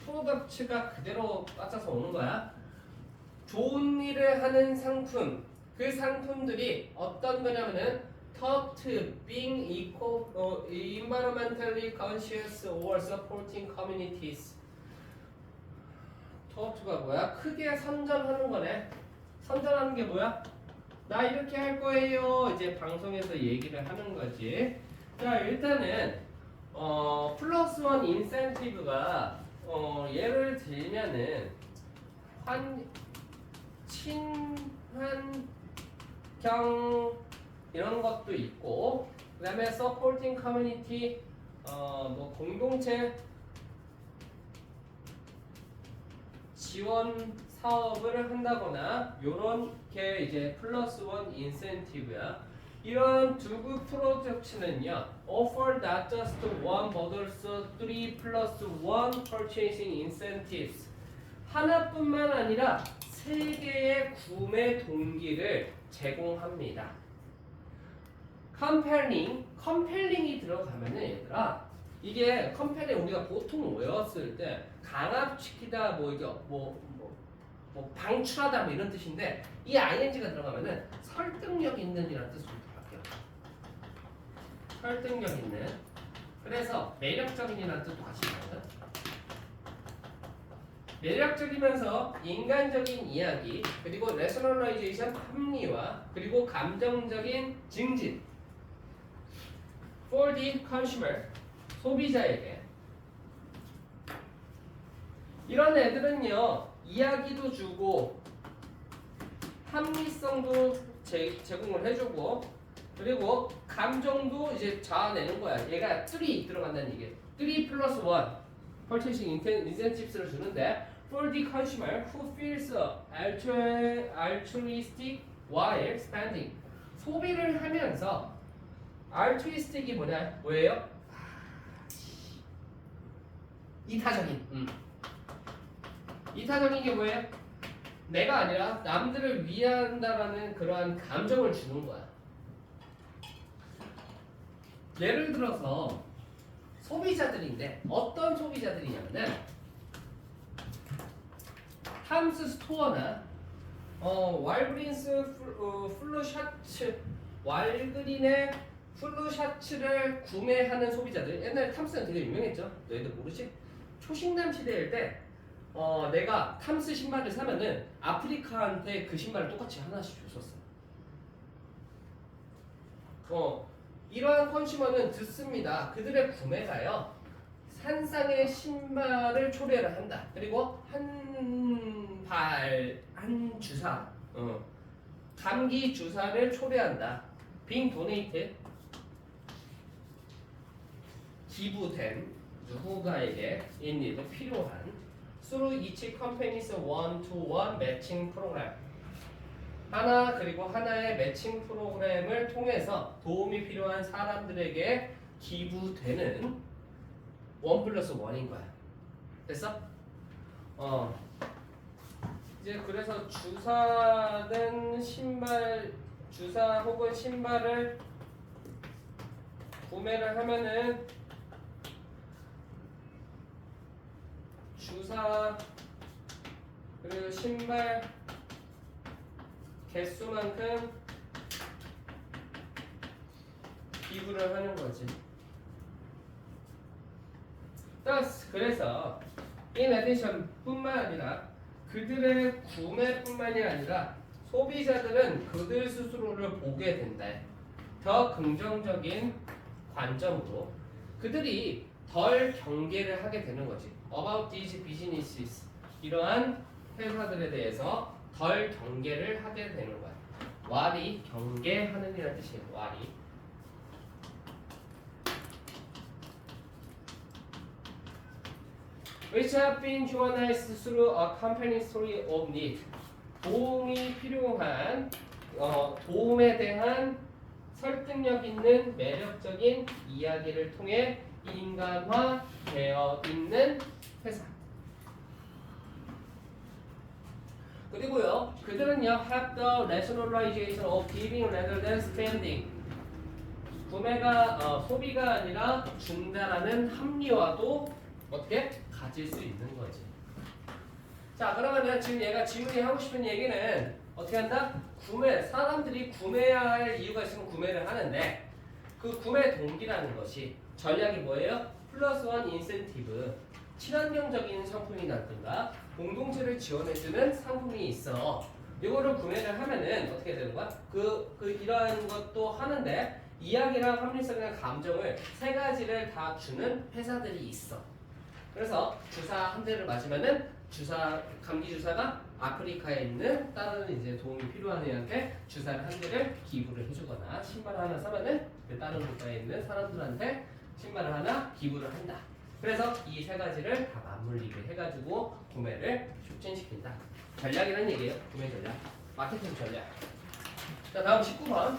products가 그대로 빠져서 오는 거야. 좋은 일을 하는 상품. 그 상품들이 어떤 거냐면은 taught being eco, environmentally conscious or supporting communities. taught가 뭐야? 크게 선전하는 거네. 선전하는 게 뭐야? 나 이렇게 할 거예요. 이제 방송에서 얘기를 하는 거지. 자, 일단은 플러스 원 인센티브가 예를 들면은 친환경 이런 것도 있고, 그다음에 supporting community 뭐 공동체 지원 사업을 한다거나 요런 게 이제 플러스 원 인센티브야. 이런 두구 프로젝트는요 offer not just one but also 3 plus 1 purchasing incentives. 하나뿐만 아니라 3개의 구매 동기를 제공합니다. 컴펠링이 들어가면은 얘들아, 이게 컴펠링 우리가 보통 외웠을 때 강압시키다 뭐 이게 뭐 방출하다 뭐 이런 뜻인데, 이 ing가 들어가면은 설득력 있는 이라는 뜻으로 바뀌어. 설득력 있는. 그래서 매력적인이라는 뜻도 같이 있거든. 매력적이면서 인간적인 이야기, 그리고 레셔널라이제이션 합리화, 그리고 감정적인 증진. For the consumer, 소비자에게. 이런 애들은요 이야기도 주고 합리성도 제공을 해주고, 그리고 감정도 이제 자아내는 거야. 얘가 3 들어간다는 얘기. 3 플러스 1 purchasing incentives를 주는데 for the consumer who feels altruistic while spending. 소비를 하면서 altruistic이 뭐예요? 이타적인. 이타적인 게 뭐예요? 내가 아니라 남들을 위한다라는 그러한 감정을 주는 거야. 예를 들어서 소비자들인데 어떤 소비자들이냐면은 함스 스토어나 왈그린스 플루샤츠, 왈그린의 플루샤츠를 구매하는 소비자들. 옛날에 탐스는 되게 유명했죠. 너희들 모르지? 초식남 시대일 때 내가 탐스 신발을 사면은 아프리카한테 그 신발을 똑같이 하나씩 줬었어. 이러한 컨슈머는 듣습니다. 그들의 구매가요 산상의 신발을 초래를 한다. 그리고 한 주사, 감기 주사를 초래한다. being donated, 기부된 누군가에게 in need, 필요한, through each company's one-to-one matching program. 하나 그리고 하나의 매칭 프로그램을 통해서 도움이 필요한 사람들에게 기부되는 1 플러스 1인 거야. 됐어? 이제 그래서 주사는 신발, 주사 혹은 신발을 구매를 하면은 주사 그리고 신발 개수만큼 기부를 하는 거지. 그래서 in addition 뿐만 아니라 그들의 구매뿐만이 아니라 소비자들은 그들 스스로를 보게 된다. 더 긍정적인 관점으로 그들이 덜 경계를 하게 되는 거지. About these businesses. 이러한 회사들에 대해서 덜 경계를 하게 되는 거야. 와리, 경계하는 이라는 뜻이에요. 와리. Which have been journalized through a company story of need. 도움이 필요한 도움에 대한 설득력 있는 매력적인 이야기를 통해 인간화되어 있는 회사. 그리고요, 그들은요, have the rationalization of giving rather than spending. 구매가 소비가 아니라 준다라는 합리화도 어떻게 가질 수 있는 거지. 자, 그러면은 지금 얘가 지문이 하고 싶은 얘기는 어떻게 한다? 사람들이 구매해야 할 이유가 있으면 구매를 하는데 그 구매 동기라는 것이 전략이 뭐예요? 플러스 원 인센티브, 친환경적인 상품이라든가 공동체를 지원해주는 상품이 있어. 이거를 구매를 하면은 어떻게 되는 거야? 이러한 것도 하는데 이야기랑 합리성이랑 감정을 세 가지를 다 주는 회사들이 있어. 그래서 주사 한 대를 맞으면은 감기 주사가 아프리카에 있는 다른 이제 도움이 필요한 애한테 주사를 한 대를 기부를 해주거나 신발 하나 사면은 그 다른 국가에 있는 사람들한테 신발을 하나 기부를 한다. 그래서 이 세 가지를 다 맞물리게 해가지고 구매를 촉진시킨다. 전략이라는 얘기예요. 구매 전략, 마케팅 전략. 자, 다음 19번.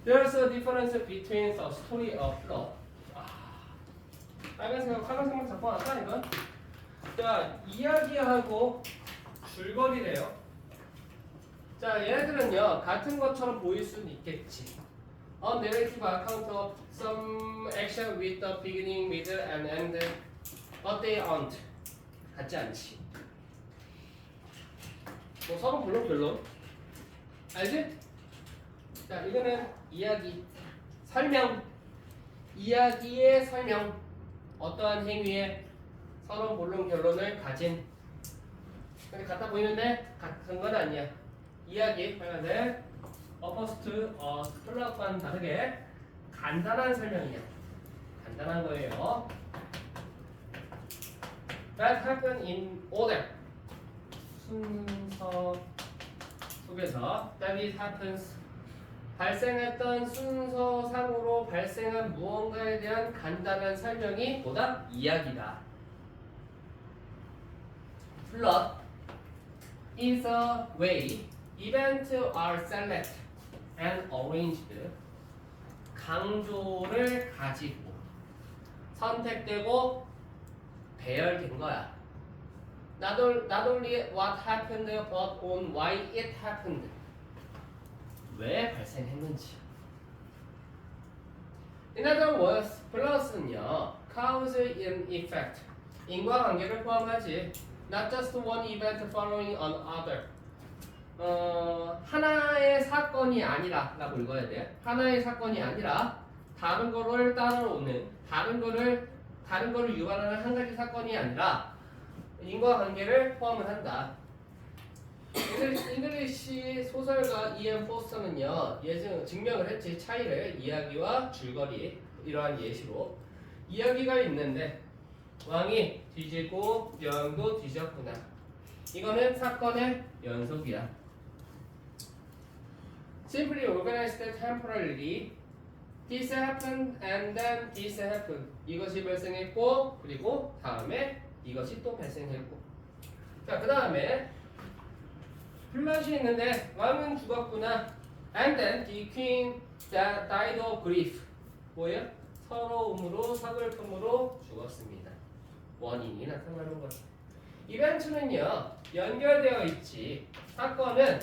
There's a difference between the story of plot. 빨간색하고 파란색만 잡고 왔다 이건. 자, 이야기하고 줄거리래요. 자, 얘네들은요 같은 것처럼 보일 수는 있겠지. A narrative account of some action with the beginning, middle, and end, but they aren't. 같지 않지. 뭐 서로 물론 별로. 알지? 자, 이거는 이야기, 설명, 이야기의 설명, 어떠한 행위에 서론, 본론, 결론을 가진. 근데 같아 보이는데 같은 건 아니야. 이야기, 빨간색, opposed, 플러스와는 다르게 간단한 설명이야. 간단한 거예요. That happened in order. 순서 속에서 that it happens. 발생했던 순서상으로 발생한 무언가에 대한 간단한 설명이 뭐다? 이야기다. Plot is a way events are selected and arranged. 강조를 가지고 선택되고 배열된 거야. Not only what happened, but on why it happened. 왜 발생했는지. In other words, 플러스는요, cause and effect, 인과관계를 포함하지. Not just one event following another. 하나의 사건이 아니라 라고 읽어야 돼. 하나의 사건이 아니라 다른 거를 따라오는, 다른 거를 유발하는 한 가지 사건이 아니라 인과관계를 포함을 한다. 잉글리시 소설가 이앤 포스터는요, 증명을 했지. 차이를 이야기와 줄거리, 이러한 예시로. 이야기가 있는데 왕이 뒤지고 여왕도 뒤졌구나. 이거는 사건의 연속이야. Simply organized temporarily. This happened and then this happened. 이것이 발생했고 그리고 다음에 이것이 또 발생했고. 자, 그 다음에 플롯이 있는데 왕은 죽었구나. And then the queen died of grief. 뭐예요? 서러움으로, 서글픔으로 죽었습니다. 원인이 나타나는 거죠. 이벤트는요 연결되어 있지. 사건은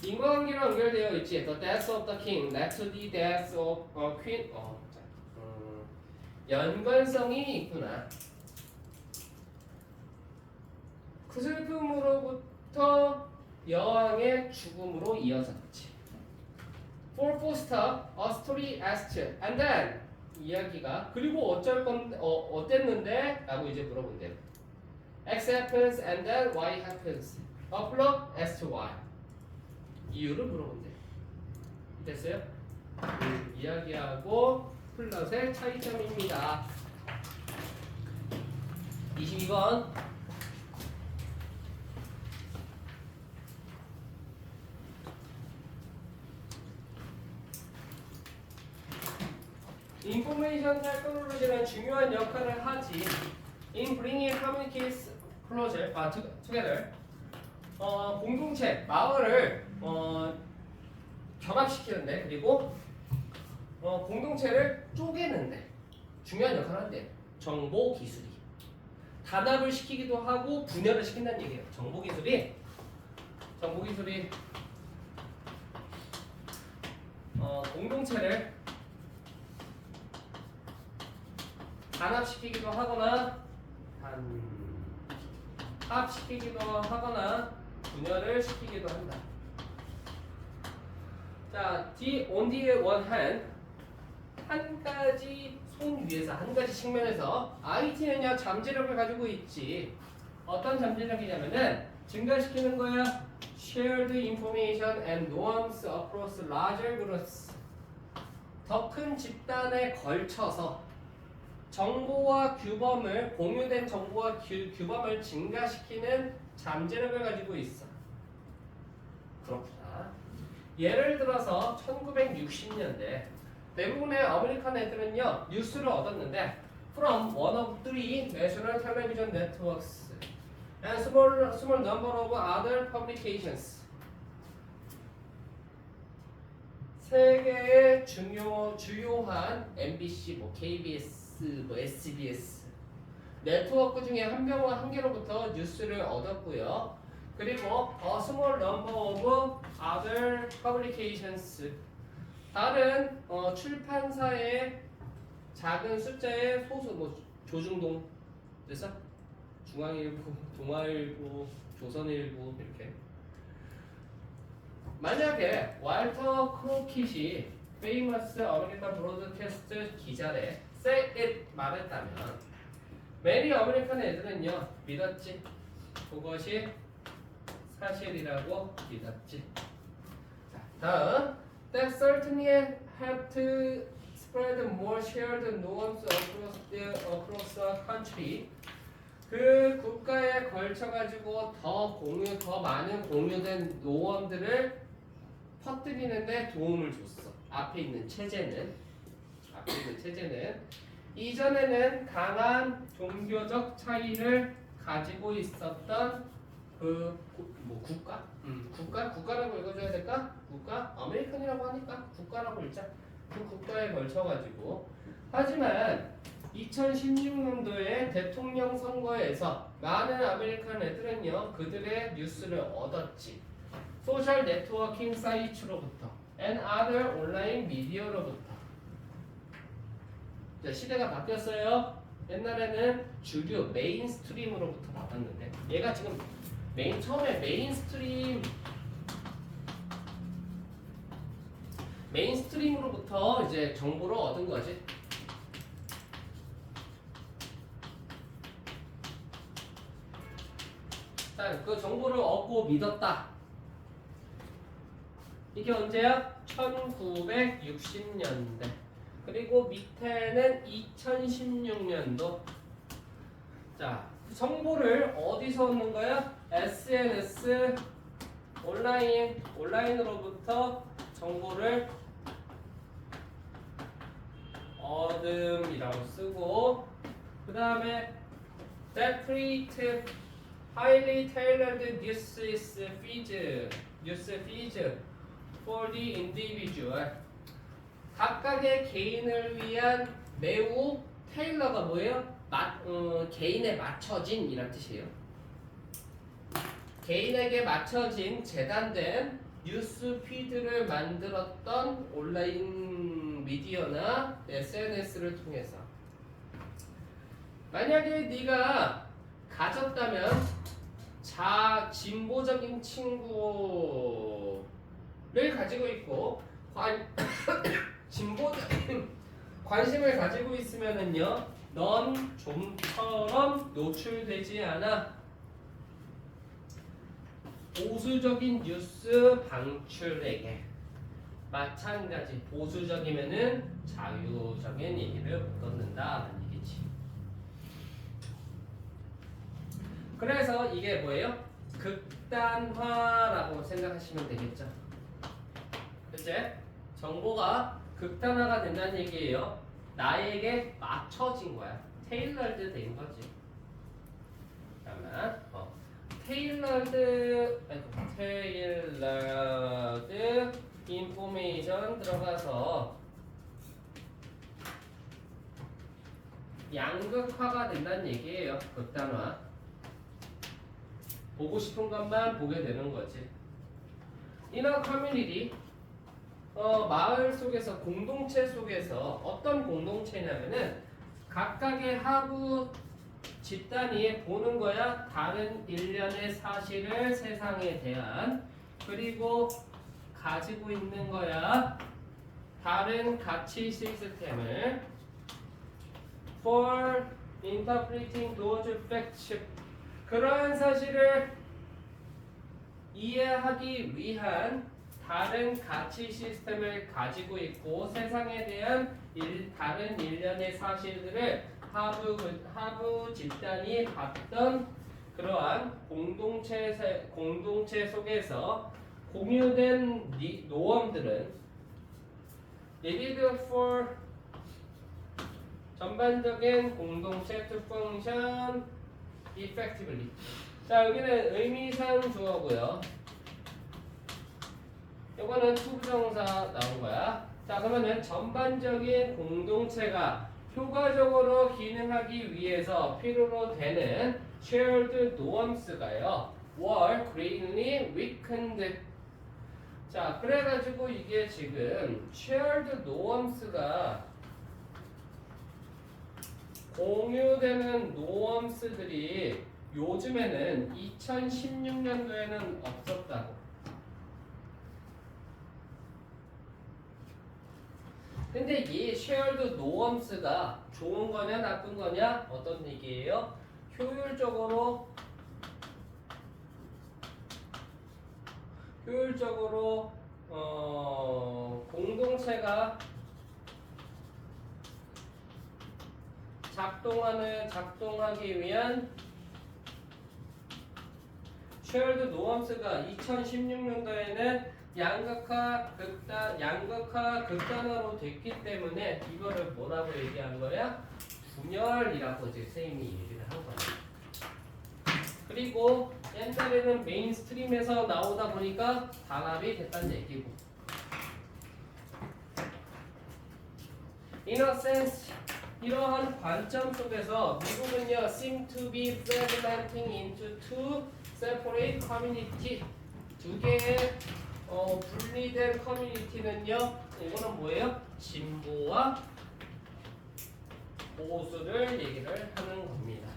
인과관계로 연결되어 있지. The death of the king led to the death of queen. 연관성이 있구나. 그 슬픔으로 빅터 여왕의 죽음으로 이어졌지. For Foster, a story asked, and then 이야기가 그리고 어땠는데? 라고 이제 물어본대요. X happens and then Y happens. A plot as to why. 이유를 물어본대요. 됐어요? 이야기하고 플롯의 차이점입니다. 22번. 인포메이션 테크놀로지는 중요한 역할을 하지. In bringing communities closer, together. 공동체, 마을을 결합시키는데 그리고 공동체를 쪼개는데 중요한 역할을 한대. 정보 기술이 단합을 시키기도 하고 분열을 시킨다는 얘기예요. 정보 기술이 공동체를 단합시키기도 하거나 합시키기도 하거나 분열을 시키기도 한다. 자, on the one hand, 한 가지 손 위에서 한 가지 측면에서 IT는요 잠재력을 가지고 있지. 어떤 잠재력이냐면은 증가시키는 거야. Shared information and norms across larger groups. 더 큰 집단에 걸쳐서 정보와 규범을 공유된 정보와 규범을 증가시키는 잠재력을 가지고 있어. 그렇구나. 예를 들어서 1960년대 대부분의 아메리칸 애들은요 뉴스를 얻었는데 from one of three national television networks and small number of other publications. 세계의 주요한 MBC, KBS, SBS 네트워크 중에 한 개로부터 뉴스를 얻었고요. 그리고 a small number of other publications. 다른 출판사의 작은 숫자의 소수, 조중동, 됐어? 중앙일보, 동아일보, 조선일보 이렇게. 만약에 walter 크로킷이 famous American broadcast 기자래 say it 말했다면 many 아메리칸 애들은요 믿었지. 그것이 사실이라고 믿었지. 자, 다음 that certainly helped to spread more shared norms across the country. 그 국가에 걸쳐가지고 더 많은 공유된 노엄들을 퍼뜨리는데 도움을 줬어. 앞에 있는 체제는 이전에는 강한 종교적 차이를 가지고 있었던 국가라고 읽어줘야 될까? 아메리칸이라고 하니까 국가라고 읽자. 그 국가에 걸쳐가지고 하지만 2016년도에 대통령 선거에서 많은 아메리칸 애들은요 그들의 뉴스를 얻었지. 소셜 네트워킹 사이트로부터 and other 온라인 미디어로부터. 자, 시대가 바뀌었어요. 옛날에는 주류 메인스트림으로부터 받았는데 얘가 지금 처음에 메인스트림으로부터 이제 정보를 얻은 거지. 자, 그 정보를 얻고 믿었다. 이게 언제야? 1960년대. 그리고 밑에는 2016년도. 자, 정보를 어디서 얻는 거야? SNS 온라인으로부터 정보를 얻음이라고 쓰고, 그 다음에 that create highly tailored news feeds for the individual. 각각의 개인을 위한 매우 테일러가 뭐예요? 개인에 맞춰진 이란 뜻이에요. 개인에게 맞춰진 재단된 뉴스 피드를 만들었던 온라인 미디어나 SNS를 통해서. 만약에 네가 가졌다면 진보적인 친구를 가지고 있고 진보적인 관심을 가지고 있으면은요, 넌 좀처럼 노출되지 않아. 보수적인 뉴스 방출에게 마찬가지. 보수적이면은 자유적인 얘기를 못 얻는다는 얘기지. 그래서 이게 뭐예요? 극단화라고 생각하시면 되겠죠. 그치? 정보가 극단화가 된다는 얘기예요. 나에게 맞춰진 거야. 테일러드 된 거지. 잠깐만. 테일러드 인포메이션 들어가서 양극화가 된다는 얘기예요. 극단화. 보고 싶은 것만 보게 되는 거지. 이너 커뮤니티, 마을 속에서, 공동체 속에서 어떤 공동체냐면은 각각의 하부 집단이 보는 거야. 다른 일련의 사실을 세상에 대한, 그리고 가지고 있는 거야. 다른 가치 시스템을 for interpreting those facts. 그러한 사실을 이해하기 위한 다른 가치 시스템을 가지고 있고, 세상에 대한 다른 일련의 사실들을 하부 집단이 봤던 그러한 공동체 속에서 공유된 노엄들은 needed for 전반적인 공동체 to function effectively. 자, 여기는 의미상 주어고요. 이거는 투부정사 나온 거야. 자, 그러면은 전반적인 공동체가 효과적으로 기능하기 위해서 필요로 되는 shared norms가요, were greatly weakened. 자, 그래가지고 이게 지금 shared norms가 공유되는 norms들이 요즘에는 2016년도에는 없었다고. 근데 이 shared norms가 좋은 거냐 나쁜 거냐 어떤 얘기예요? 효율적으로 공동체가 작동하기 위한 shared norms가 2016년도에는 양극화 극단화로 됐기 때문에 이거를 뭐라고 얘기한 거야? 분열이라고 이제 선생님이 얘기를 한 거야. 그리고 옛날에는 메인스트림에서 나오다 보니까 단합이 됐다는 얘기고. In a sense, 이러한 관점 속에서 미국은요, seem to be fragmenting into two separate community. 두 개의 분리된 커뮤니티는요, 이거는 뭐예요? 진보와 보수를 얘기를 하는 겁니다.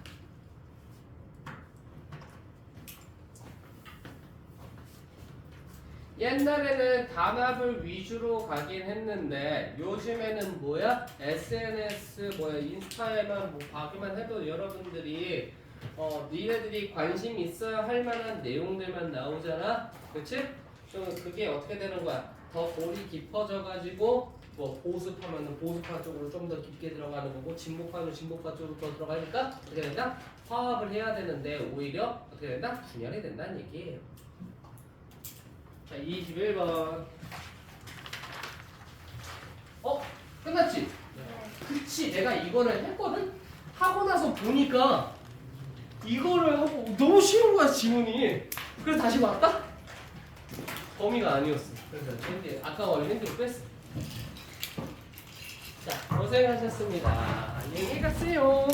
옛날에는 단합을 위주로 가긴 했는데 요즘에는 뭐야? SNS 인스타에만 가기만 해도 여러분들이 니네들이 관심 있어야 할 만한 내용들만 나오잖아, 그치? 좀 그게 어떻게 되는 거야? 더 골이 깊어져 가지고 보수파면은 보수파 쪽으로 좀 더 깊게 들어가는 거고, 진보파는 진보파 쪽으로 더 들어가니까 어떻게 된다? 화합을 해야 되는데 오히려 어떻게 된다? 분열이 된다는 얘기예요. 자, 21번. 끝났지? 네. 그치, 내가 이거를 했거든? 하고 나서 보니까 이거를 하고 너무 쉬운 거야, 지문이. 그래서 다시 왔다? 범위가 아니었어. 그래서 이제 아까 원래는 뺐어. 자, 고생하셨습니다. 안녕히 가세요.